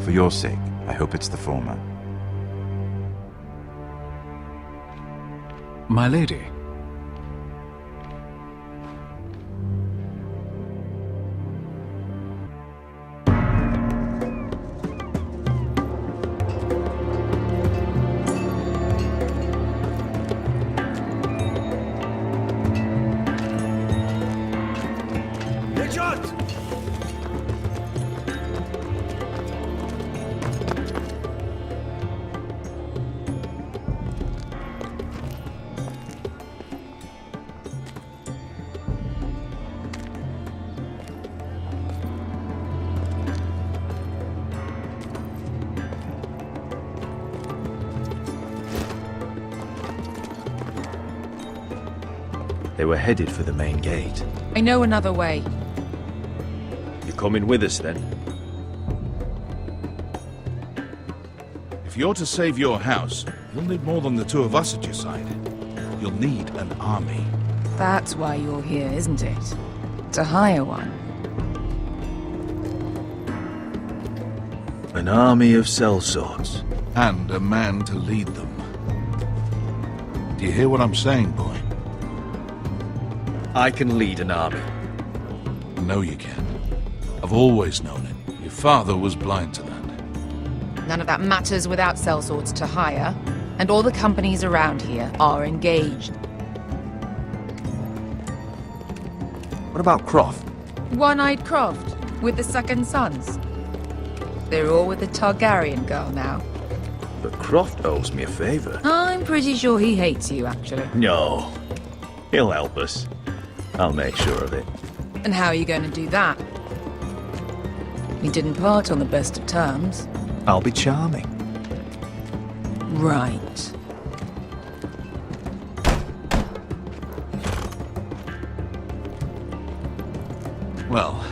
For your sake, I hope it's the former. My lady. They were headed for the main gate. I know another way. You coming with us then? If you're to save your house, you'll need more than the two of us at your side. You'll need an army. That's why you're here, isn't it? To hire one. An army of sellswords. And a man to lead them. Do you hear what I'm saying, boy? I can lead an army. I know you can. I've always known it. Your father was blind to that. None of that matters without sellswords to hire, and all the companies around here are engaged. What about Croft? One-Eyed Croft, with the Second Sons. They're all with the Targaryen girl now. But Croft owes me a favor. I'm pretty sure he hates you, actually. No. He'll help us. I'll make sure of it. And how are you going to do that? We didn't part on the best of terms. I'll be charming. Right. Well,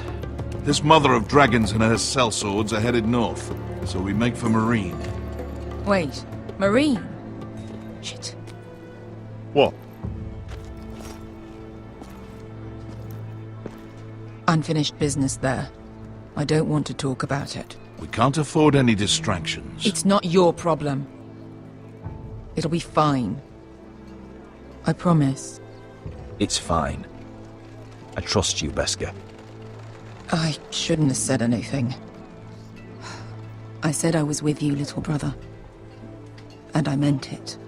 this mother of dragons and her sellswords are headed north, so we make for Marine. Wait, Marine? Shit. What? Unfinished business there. I don't want to talk about it. We can't afford any distractions. It's not your problem. It'll be fine. I promise. It's fine. I trust you, Beskar. I shouldn't have said anything. I said I was with you, little brother. And I meant it.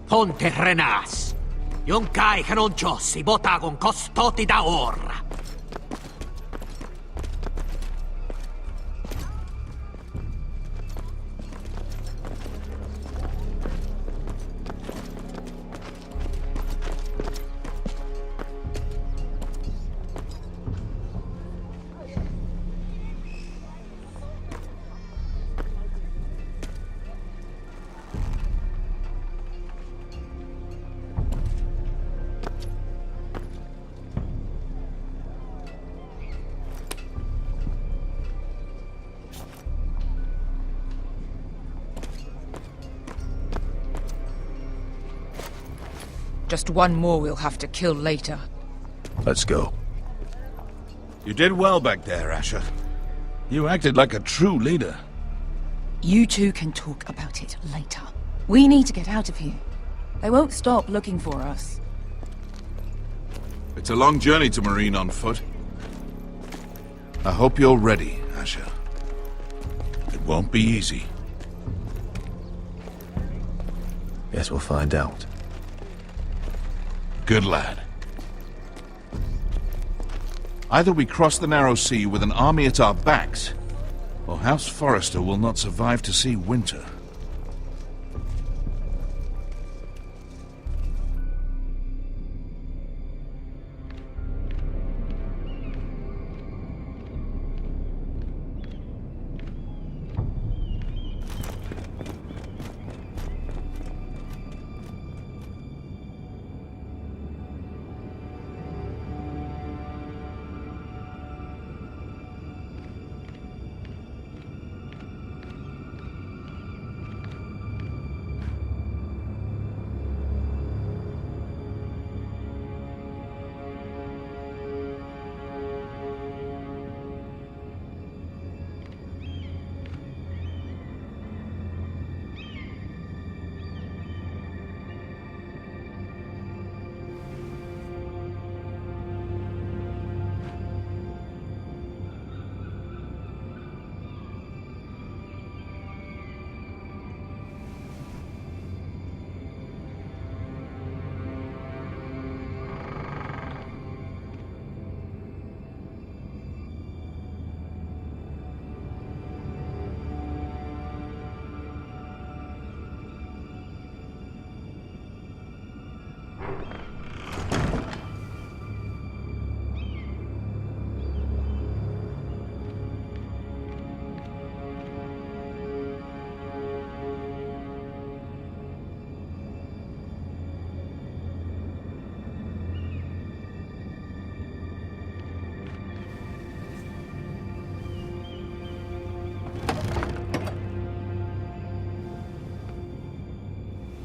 Ponte Renas. Yung kai kanon Diyos, ibotagon kostoti da ora. Just one more we'll have to kill later. Let's go. You did well back there, Asher. You acted like a true leader. You two can talk about it later. We need to get out of here. They won't stop looking for us. It's a long journey to Marine on foot. I hope you're ready, Asher. It won't be easy. Guess we'll find out. Good lad. Either we cross the narrow sea with an army at our backs, or House Forrester will not survive to see winter.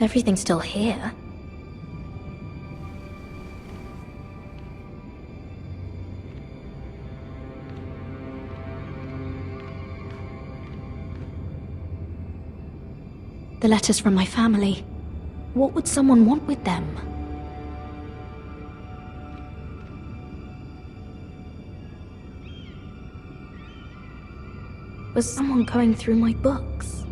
Everything's still here. The letters from my family. What would someone want with them? Was someone going through my books?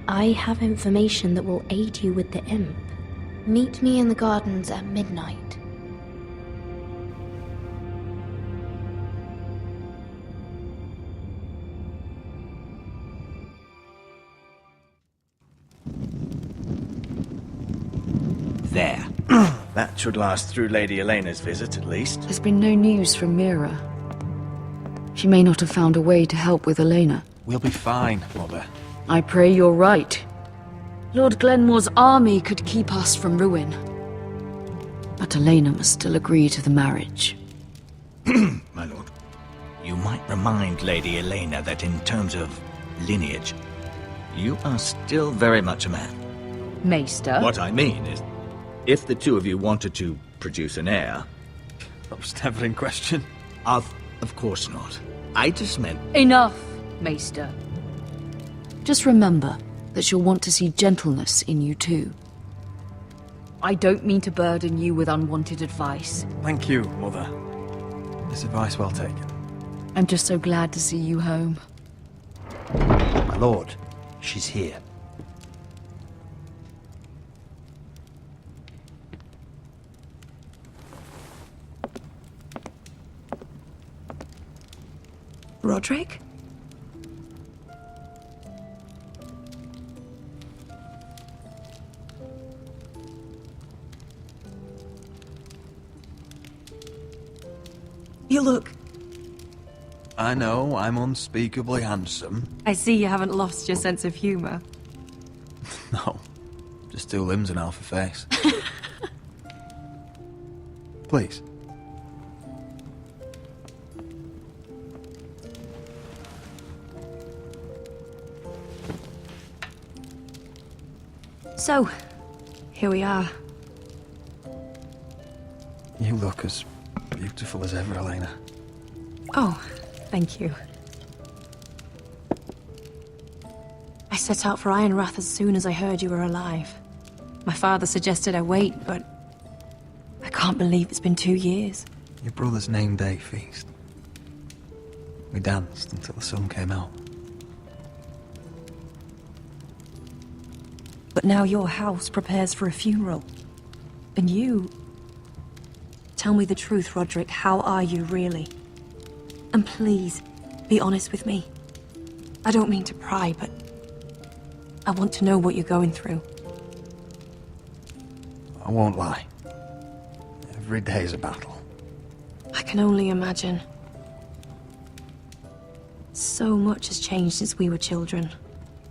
I have information that will aid you with the imp. Meet me in the gardens at midnight. There. That should last through Lady Elena's visit, at least. There's been no news from Mira. She may not have found a way to help with Elena. We'll be fine, Mother. I pray you're right. Lord Glenmore's army could keep us from ruin. But Elena must still agree to the marriage. My lord, you might remind Lady Elena that in terms of lineage, you are still very much a man. Maester? What I mean is, if the two of you wanted to produce an heir... That was never in question. Of course not. I just meant... Enough, Maester. Just remember that she'll want to see gentleness in you too. I don't mean to burden you with unwanted advice. Thank you, Mother. This advice well taken. I'm just so glad to see you home. My lord, she's here. Roderick? You look... I know, I'm unspeakably handsome. I see you haven't lost your sense of humor. No, just two limbs and half a face. Please. So, here we are. You look as beautiful as ever, Elena. Oh, thank you. I set out for Ironrath as soon as I heard you were alive. My father suggested I wait, but I can't believe it's been 2 years. Your brother's name day feast. We danced until the sun came out. But now your house prepares for a funeral. And you... Tell me the truth, Roderick. How are you, really? And please, be honest with me. I don't mean to pry, but... I want to know what you're going through. I won't lie. Every day's a battle. I can only imagine. So much has changed since we were children.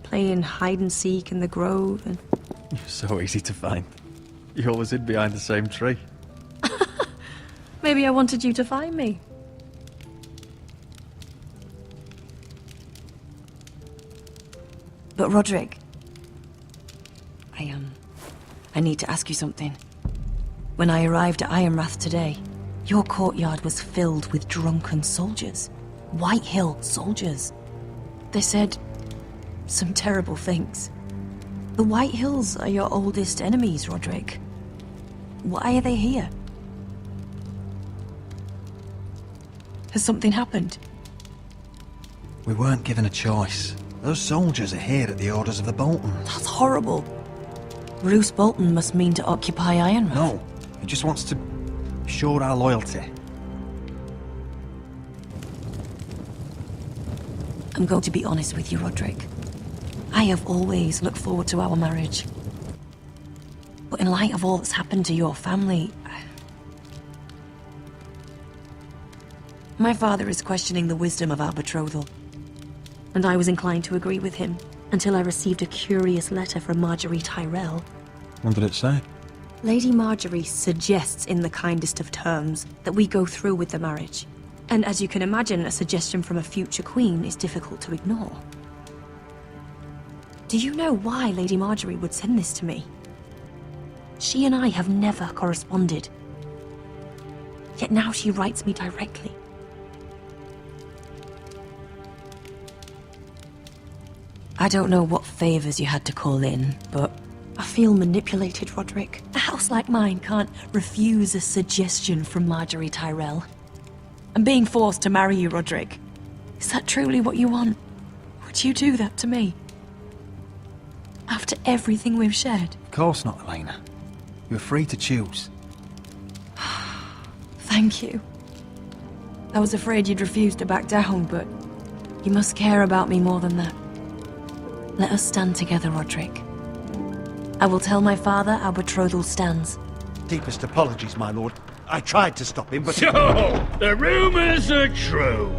Playing hide and seek in the grove and... You're so easy to find. You always hid behind the same tree. Maybe I wanted you to find me. But Roderick... I need to ask you something. When I arrived at Ironrath today, your courtyard was filled with drunken soldiers. White Hill soldiers. They said some terrible things. The White Hills are your oldest enemies, Roderick. Why are they here? Has something happened? We weren't given a choice. Those soldiers are here at the orders of the Boltons. That's horrible. Roose Bolton must mean to occupy Ironrath. No, he just wants to show our loyalty. I'm going to be honest with you, Roderick. I have always looked forward to our marriage. But in light of all that's happened to your family... My father is questioning the wisdom of our betrothal. And I was inclined to agree with him, until I received a curious letter from Marjorie Tyrell. What did it say? Lady Marjorie suggests in the kindest of terms that we go through with the marriage. And as you can imagine, a suggestion from a future queen is difficult to ignore. Do you know why Lady Marjorie would send this to me? She and I have never corresponded. Yet now she writes me directly. I don't know what favors you had to call in, but I feel manipulated, Roderick. A house like mine can't refuse a suggestion from Marjorie Tyrell. I'm being forced to marry you, Roderick. Is that truly what you want? Would you do that to me? After everything we've shared? Of course not, Elena. You're free to choose. Thank you. I was afraid you'd refuse to back down, but you must care about me more than that. Let us stand together, Roderick. I will tell my father our betrothal stands. Deepest apologies, my lord. I tried to stop him, but... So, the rumors are true.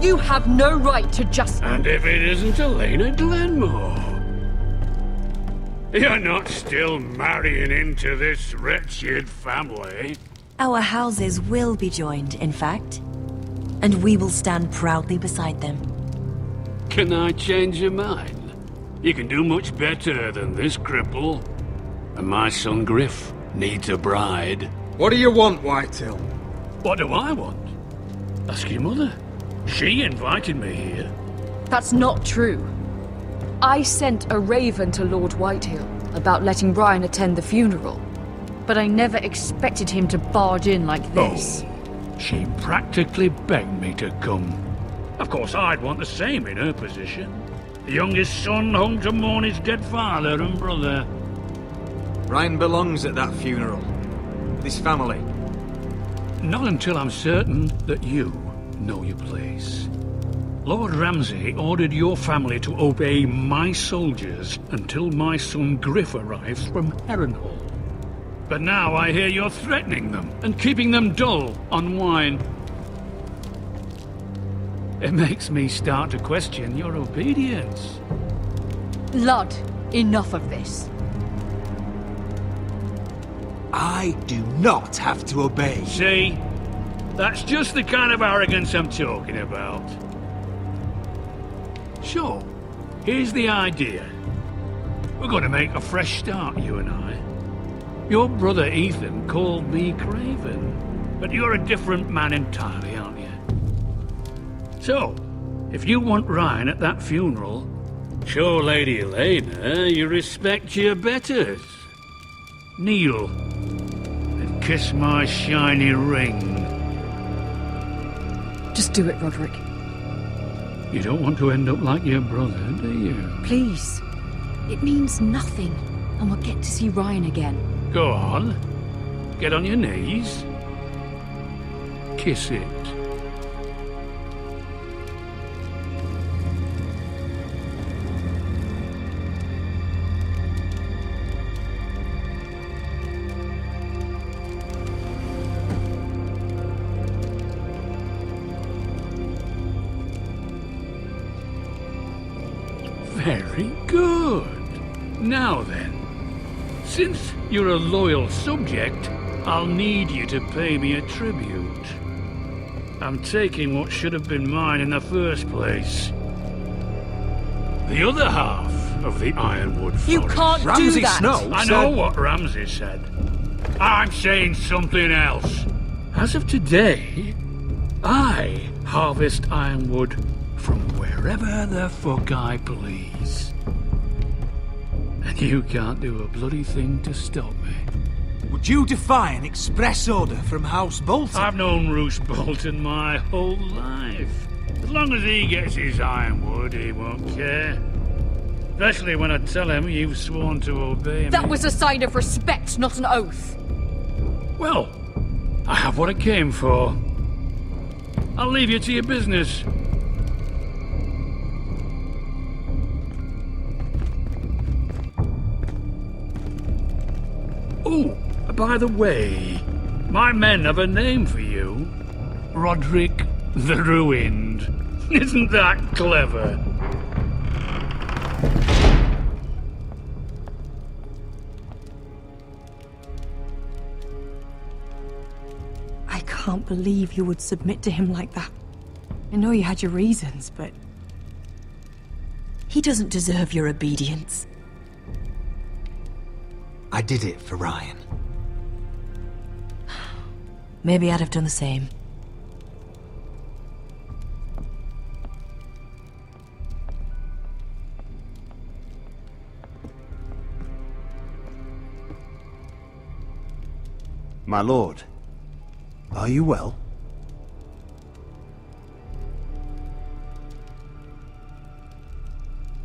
You have no right to just... And if it isn't Elena Glenmore? You're not still marrying into this wretched family? Our houses will be joined, in fact. And we will stand proudly beside them. Can I change your mind? You can do much better than this cripple. And my son Griff needs a bride. What do you want, Whitehill? What do I want? Ask your mother. She invited me here. That's not true. I sent a raven to Lord Whitehill about letting Brian attend the funeral. But I never expected him to barge in like this. Oh, she practically begged me to come. Of course, I'd want the same in her position. The youngest son home to mourn his dead father and brother. Ryan belongs at that funeral. With his family. Not until I'm certain that you know your place. Lord Ramsay ordered your family to obey my soldiers until my son Griff arrives from Harrenhal. But now I hear you're threatening them and keeping them dull on wine. It makes me start to question your obedience. Lud, enough of this. I do not have to obey. See? That's just the kind of arrogance I'm talking about. So, here's the idea. We're going to make a fresh start, you and I. Your brother Ethan called me Craven, but you're a different man entirely, aren't you? So, if you want Ryan at that funeral, show Lady Elena you respect your betters. Kneel and kiss my shiny ring. Just do it, Roderick. You don't want to end up like your brother, do you? Please. It means nothing, and we'll get to see Ryan again. Go on. Get on your knees. Kiss it. Very good. Now then, since you're a loyal subject, I'll need you to pay me a tribute. I'm taking what should have been mine in the first place. The other half of the Ironwood Forest. You can't do that! I know what Ramsay said. I'm saying something else. As of today, I harvest Ironwood from wherever the fuck I please. And you can't do a bloody thing to stop me. Would you defy an express order from House Bolton? I've known Roose Bolton my whole life. As long as he gets his Ironwood, he won't care. Especially when I tell him you've sworn to obey me. That was a sign of respect, not an oath. Well, I have what I came for. I'll leave you to your business. Oh, by the way, my men have a name for you. Roderick the Ruined. Isn't that clever? can't believe you would submit to him like that. I know you had your reasons, but... he doesn't deserve your obedience. I did it for Ryan. Maybe I'd have done the same. My lord, are you well?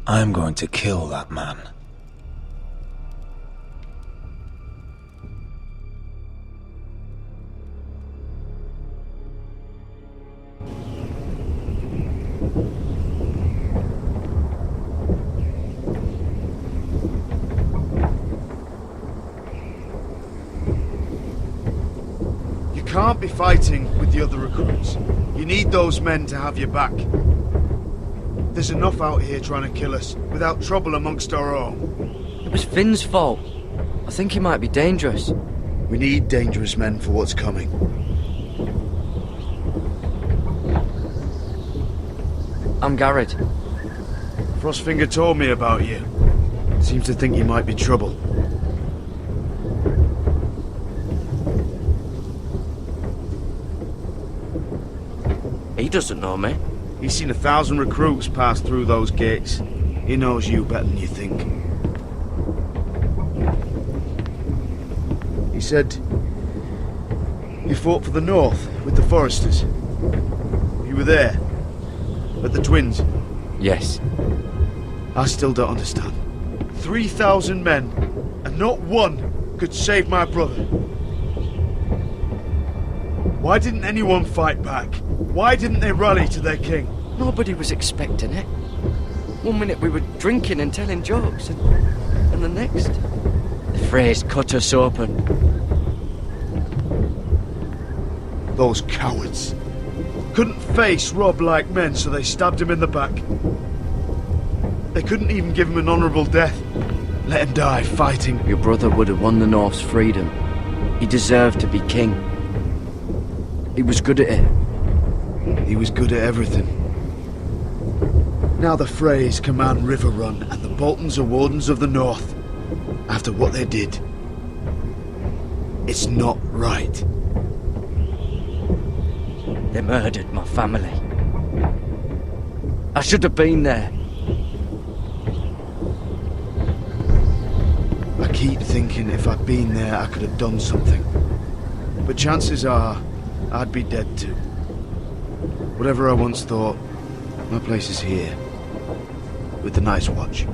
I'm going to kill that man. You can't be fighting with the other recruits. You need those men to have your back. There's enough out here trying to kill us, without trouble amongst our own. It was Finn's fault. I think he might be dangerous. We need dangerous men for what's coming. I'm Garrett. Frostfinger told me about you. Seems to think you might be trouble. He doesn't know me. He's seen 1,000 recruits pass through those gates. He knows you better than you think. He said you fought for the North with the Foresters. You were there, at the Twins. Yes. I still don't understand. 3,000 men, and not one could save my brother. Why didn't anyone fight back? Why didn't they rally to their king? Nobody was expecting it. One minute we were drinking and telling jokes, and the next... the Freys cut us open. Those cowards. Couldn't face Rob like men, so they stabbed him in the back. They couldn't even give him an honourable death. Let him die fighting. Your brother would have won the North's freedom. He deserved to be king. He was good at it. He was good at everything. Now the Freys command Riverrun, and the Boltons are Wardens of the North. After what they did. It's not right. They murdered my family. I should have been there. I keep thinking if I'd been there, I could have done something. But chances are, I'd be dead too. Whatever I once thought, my place is here. With the Night's Watch.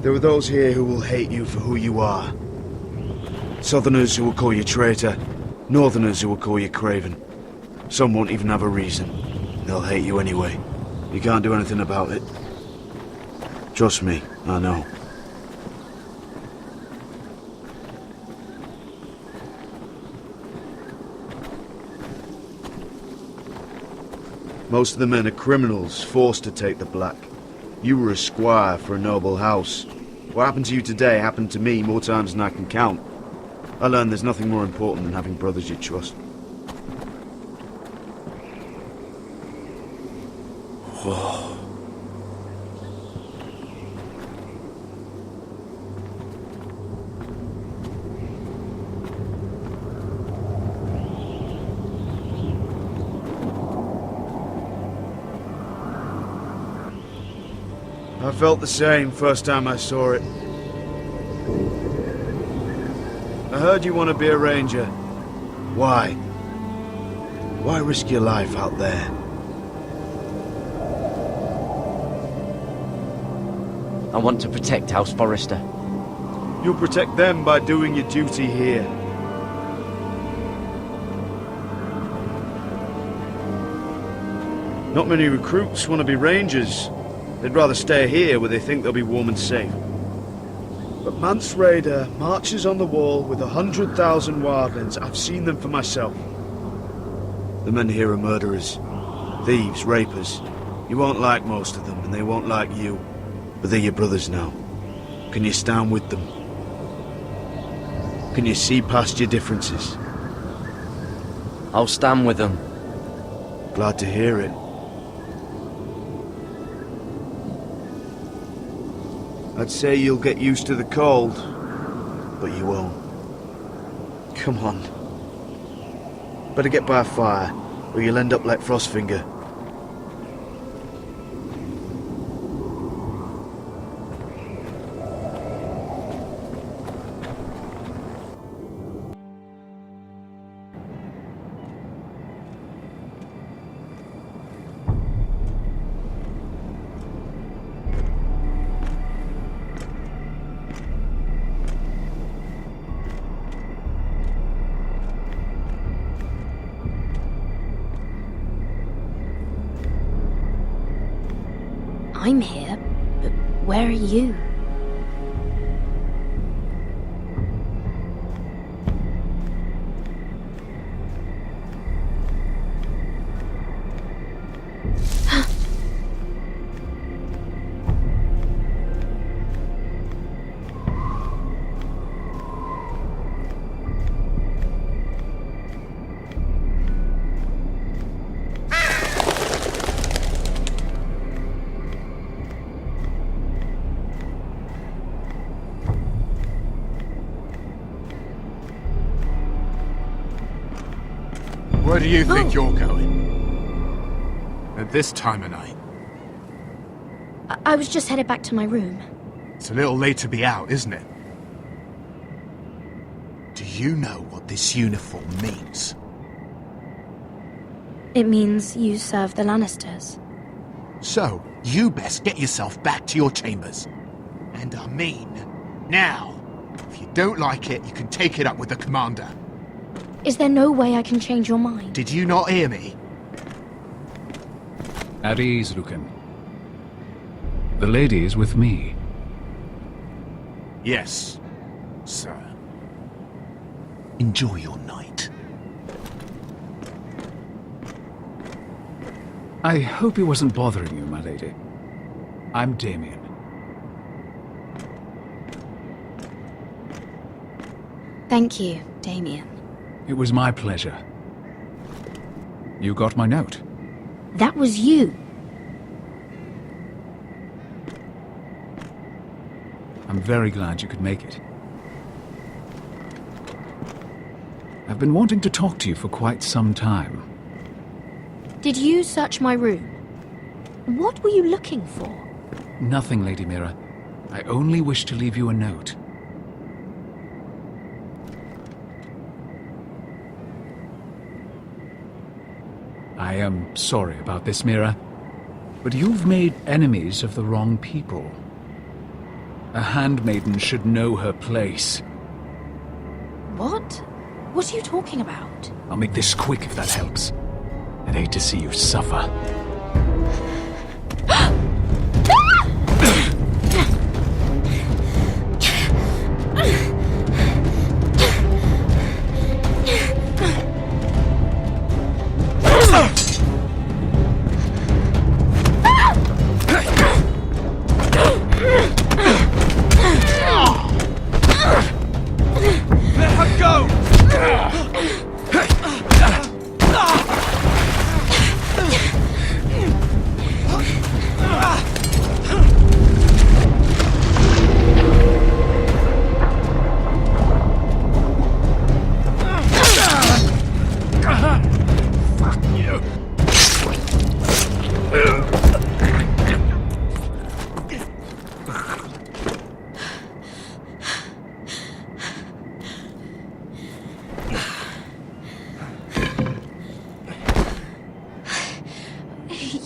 There are those here who will hate you for who you are. Southerners who will call you traitor. Northerners who will call you craven. Some won't even have a reason. They'll hate you anyway. You can't do anything about it. Trust me, I know. Most of the men are criminals, forced to take the black. You were a squire for a noble house. What happened to you today happened to me more times than I can count. I learned there's nothing more important than having brothers you trust. Whoa. I felt the same first time I saw it. I heard you want to be a ranger. Why? Why risk your life out there? I want to protect House Forrester. You'll protect them by doing your duty here. Not many recruits want to be rangers. They'd rather stay here where they think they'll be warm and safe. But Mance Raider marches on the wall with 100,000 wildlings. I've seen them for myself. The men here are murderers, thieves, rapers. You won't like most of them, and they won't like you. But they're your brothers now. Can you stand with them? Can you see past your differences? I'll stand with them. Glad to hear it. I'd say you'll get used to the cold, but you won't. Come on. Better get by a fire, or you'll end up like Frostfinger. I'm here, but where are you? Where do you think you're going? At this time of night? I was just headed back to my room. It's a little late to be out, isn't it? Do you know what this uniform means? It means you serve the Lannisters. So, you best get yourself back to your chambers. And I mean, now. If you don't like it, you can take it up with the commander. Is there no way I can change your mind? Did you not hear me? At ease, Lucan. The lady is with me. Yes, sir. Enjoy your night. I hope he wasn't bothering you, my lady. I'm Damien. Thank you, Damien. It was my pleasure. You got my note. That was you. I'm very glad you could make it. I've been wanting to talk to you for quite some time. Did you search my room? What were you looking for? Nothing, Lady Mira. I only wish to leave you a note. I am sorry about this, Mira, but you've made enemies of the wrong people. A handmaiden should know her place. What? What are you talking about? I'll make this quick if that helps. I'd hate to see you suffer.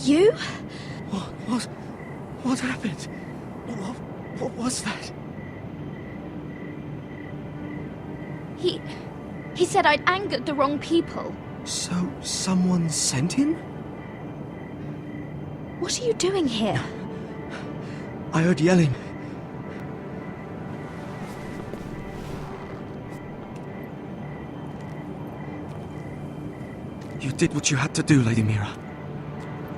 You? What happened? What was that? He said I'd angered the wrong people. So, someone sent him? What are you doing here? I heard yelling. You did what you had to do, Lady Mira.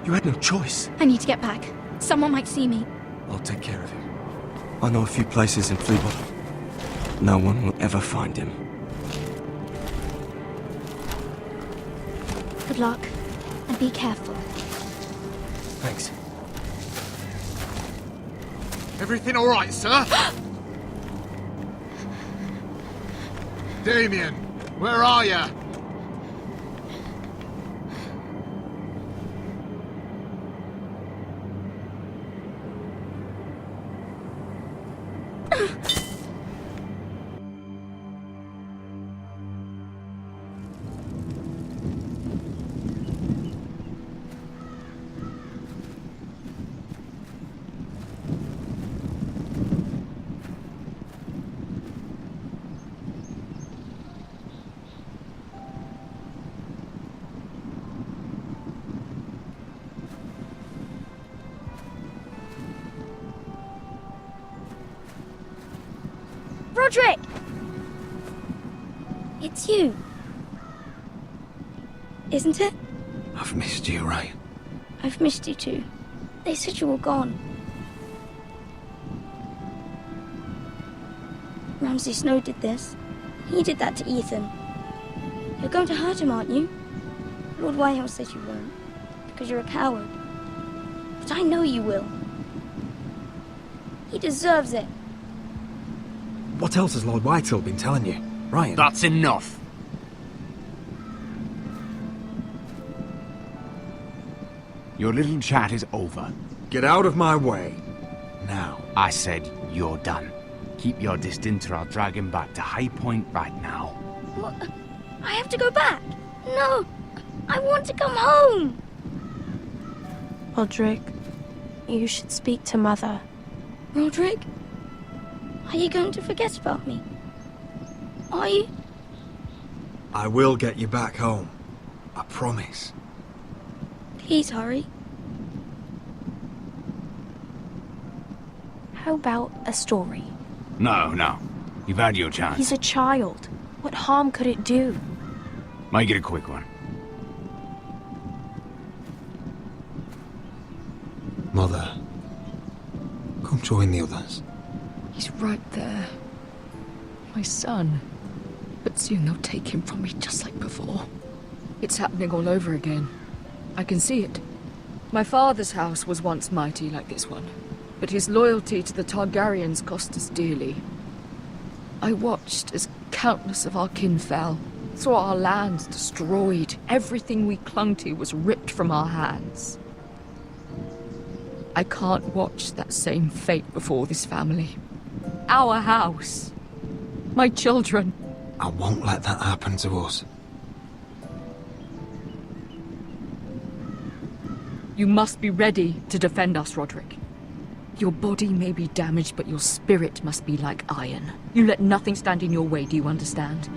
You had no choice. I need to get back. Someone might see me. I'll take care of him. I know a few places in Fleetwood. No one will ever find him. Good luck, and be careful. Thanks. Everything all right, sir? Damien, where are you? Roderick! It's you. Isn't it? I've missed you, Ray. I've missed you too. They said you were gone. Ramsay Snow did this. He did that to Ethan. You're going to hurt him, aren't you? Lord Whitehill says you won't, because you're a coward. But I know you will. He deserves it. What else has Lord Whitehill been telling you, Ryan? That's enough. Your little chat is over. Get out of my way. Now. I said you're done. Keep your distance or I'll drag him back to High Point right now. What? I have to go back. No, I want to come home. Roderick, you should speak to Mother. Roderick? Are you going to forget about me? Are you? I will get you back home. I promise. Please hurry. How about a story? No. You've had your chance. He's a child. What harm could it do? Make it a quick one. Mother, come join the others. He's right there. My son. But soon they'll take him from me just like before. It's happening all over again. I can see it. My father's house was once mighty like this one, but his loyalty to the Targaryens cost us dearly. I watched as countless of our kin fell, saw our lands destroyed, everything we clung to was ripped from our hands. I can't watch that same fate before this family. Our house. My children. I won't let that happen to us. You must be ready to defend us, Roderick. Your body may be damaged, but your spirit must be like iron. You let nothing stand in your way, do you understand?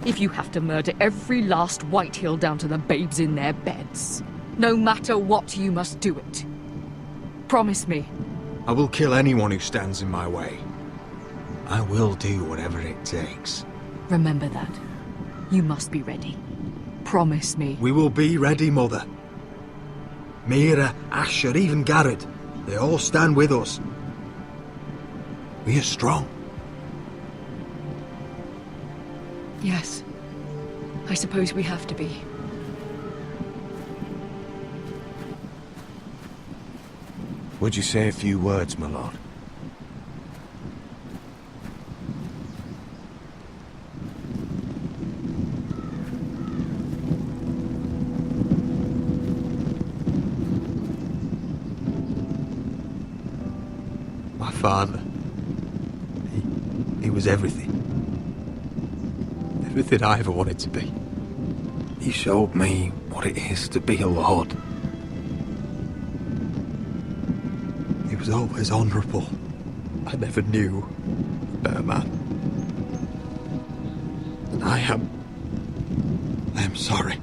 If you have to murder every last Whitehill down to the babes in their beds, no matter what, you must do it. Promise me. I will kill anyone who stands in my way. I will do whatever it takes. Remember that. You must be ready. Promise me. We will be ready, Mother. Mira, Asher, even Garrett. They all stand with us. We are strong. Yes. I suppose we have to be. Would you say a few words, my lord? My father. He was everything. Everything I ever wanted to be. He showed me what it is to be a lord. He was always honourable. I never knew a better man. And I am sorry.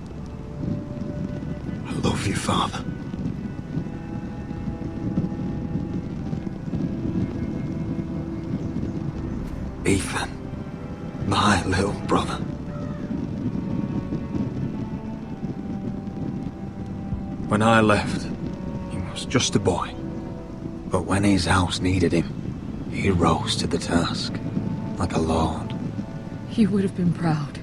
I love you, Father. Ethan, my little brother. When I left, he was just a boy. But when his house needed him, he rose to the task, like a lord. You would have been proud.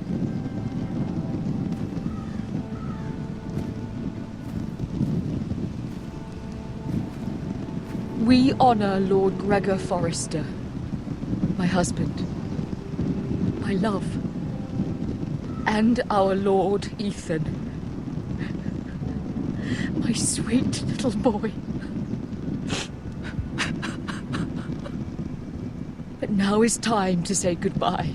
We honor Lord Gregor Forrester, my husband, my love, and our Lord Ethan, my sweet little boy. But now is time to say goodbye.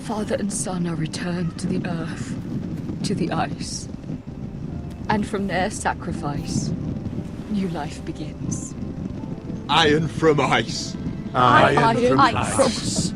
Father and son are returned to the earth, to the ice. And from their sacrifice, new life begins. Iron from ice. Iron from ice.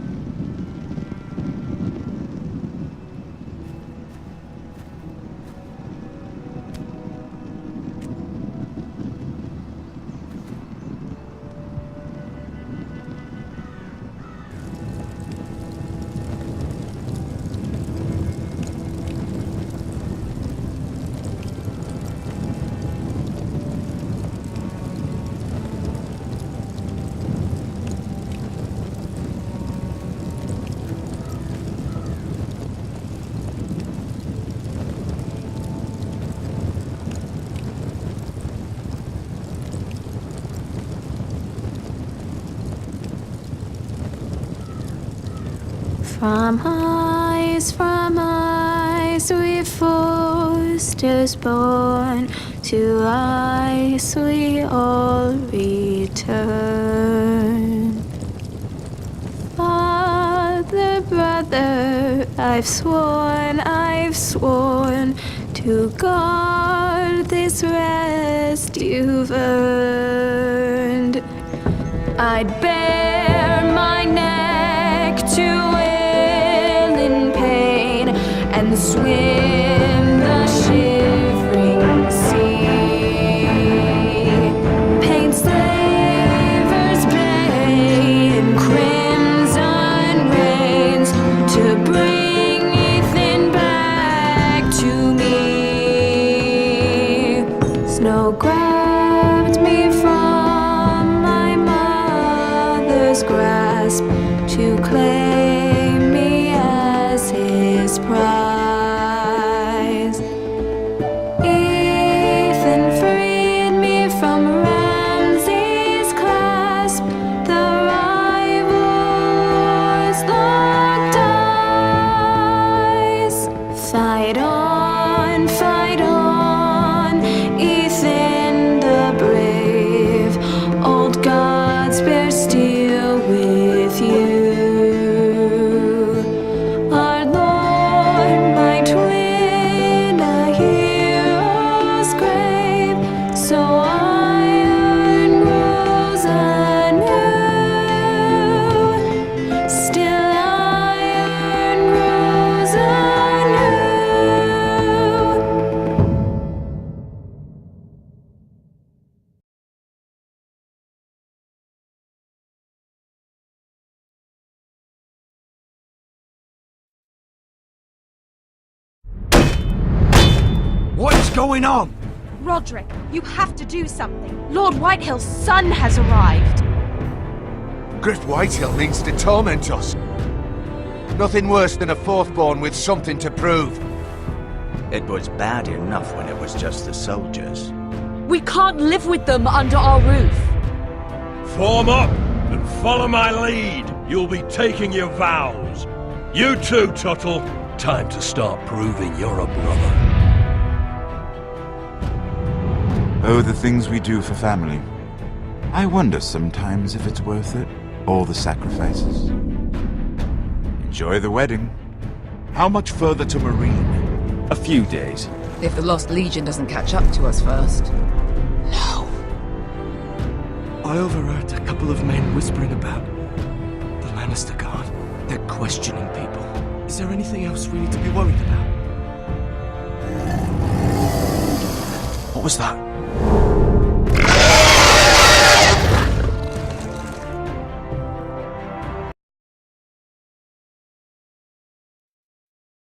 From ice we Forsters born, to ice we all return. Father, brother, I've sworn to guard this rest you've earned. I'd bare my neck to and swim the shivering sea. Paint Slaver's Bay in crimson rains to bring Ethan back to me. Snow grabbed me from my mother's grasp to claim me as his prize. Fight on, Ethan the brave. Old gods bear steel with you. Our Lord might win a hero's grave, so iron grows anew. Still iron grows anew. What's going on? Roderick, you have to do something. Lord Whitehill's son has arrived. Griff Whitehill means to torment us. Nothing worse than a fourthborn with something to prove. It was bad enough when it was just the soldiers. We can't live with them under our roof. Form up and follow my lead. You'll be taking your vows. You too, Tuttle. Time to start proving you're a brother. Oh, the things we do for family. I wonder sometimes if it's worth it, all the sacrifices. Enjoy the wedding. How much further to Marine? A few days. If the Lost Legion doesn't catch up to us first. I overheard a couple of men whispering about the Lannister Guard. They're questioning people. Is there anything else we need to be worried about? What was that?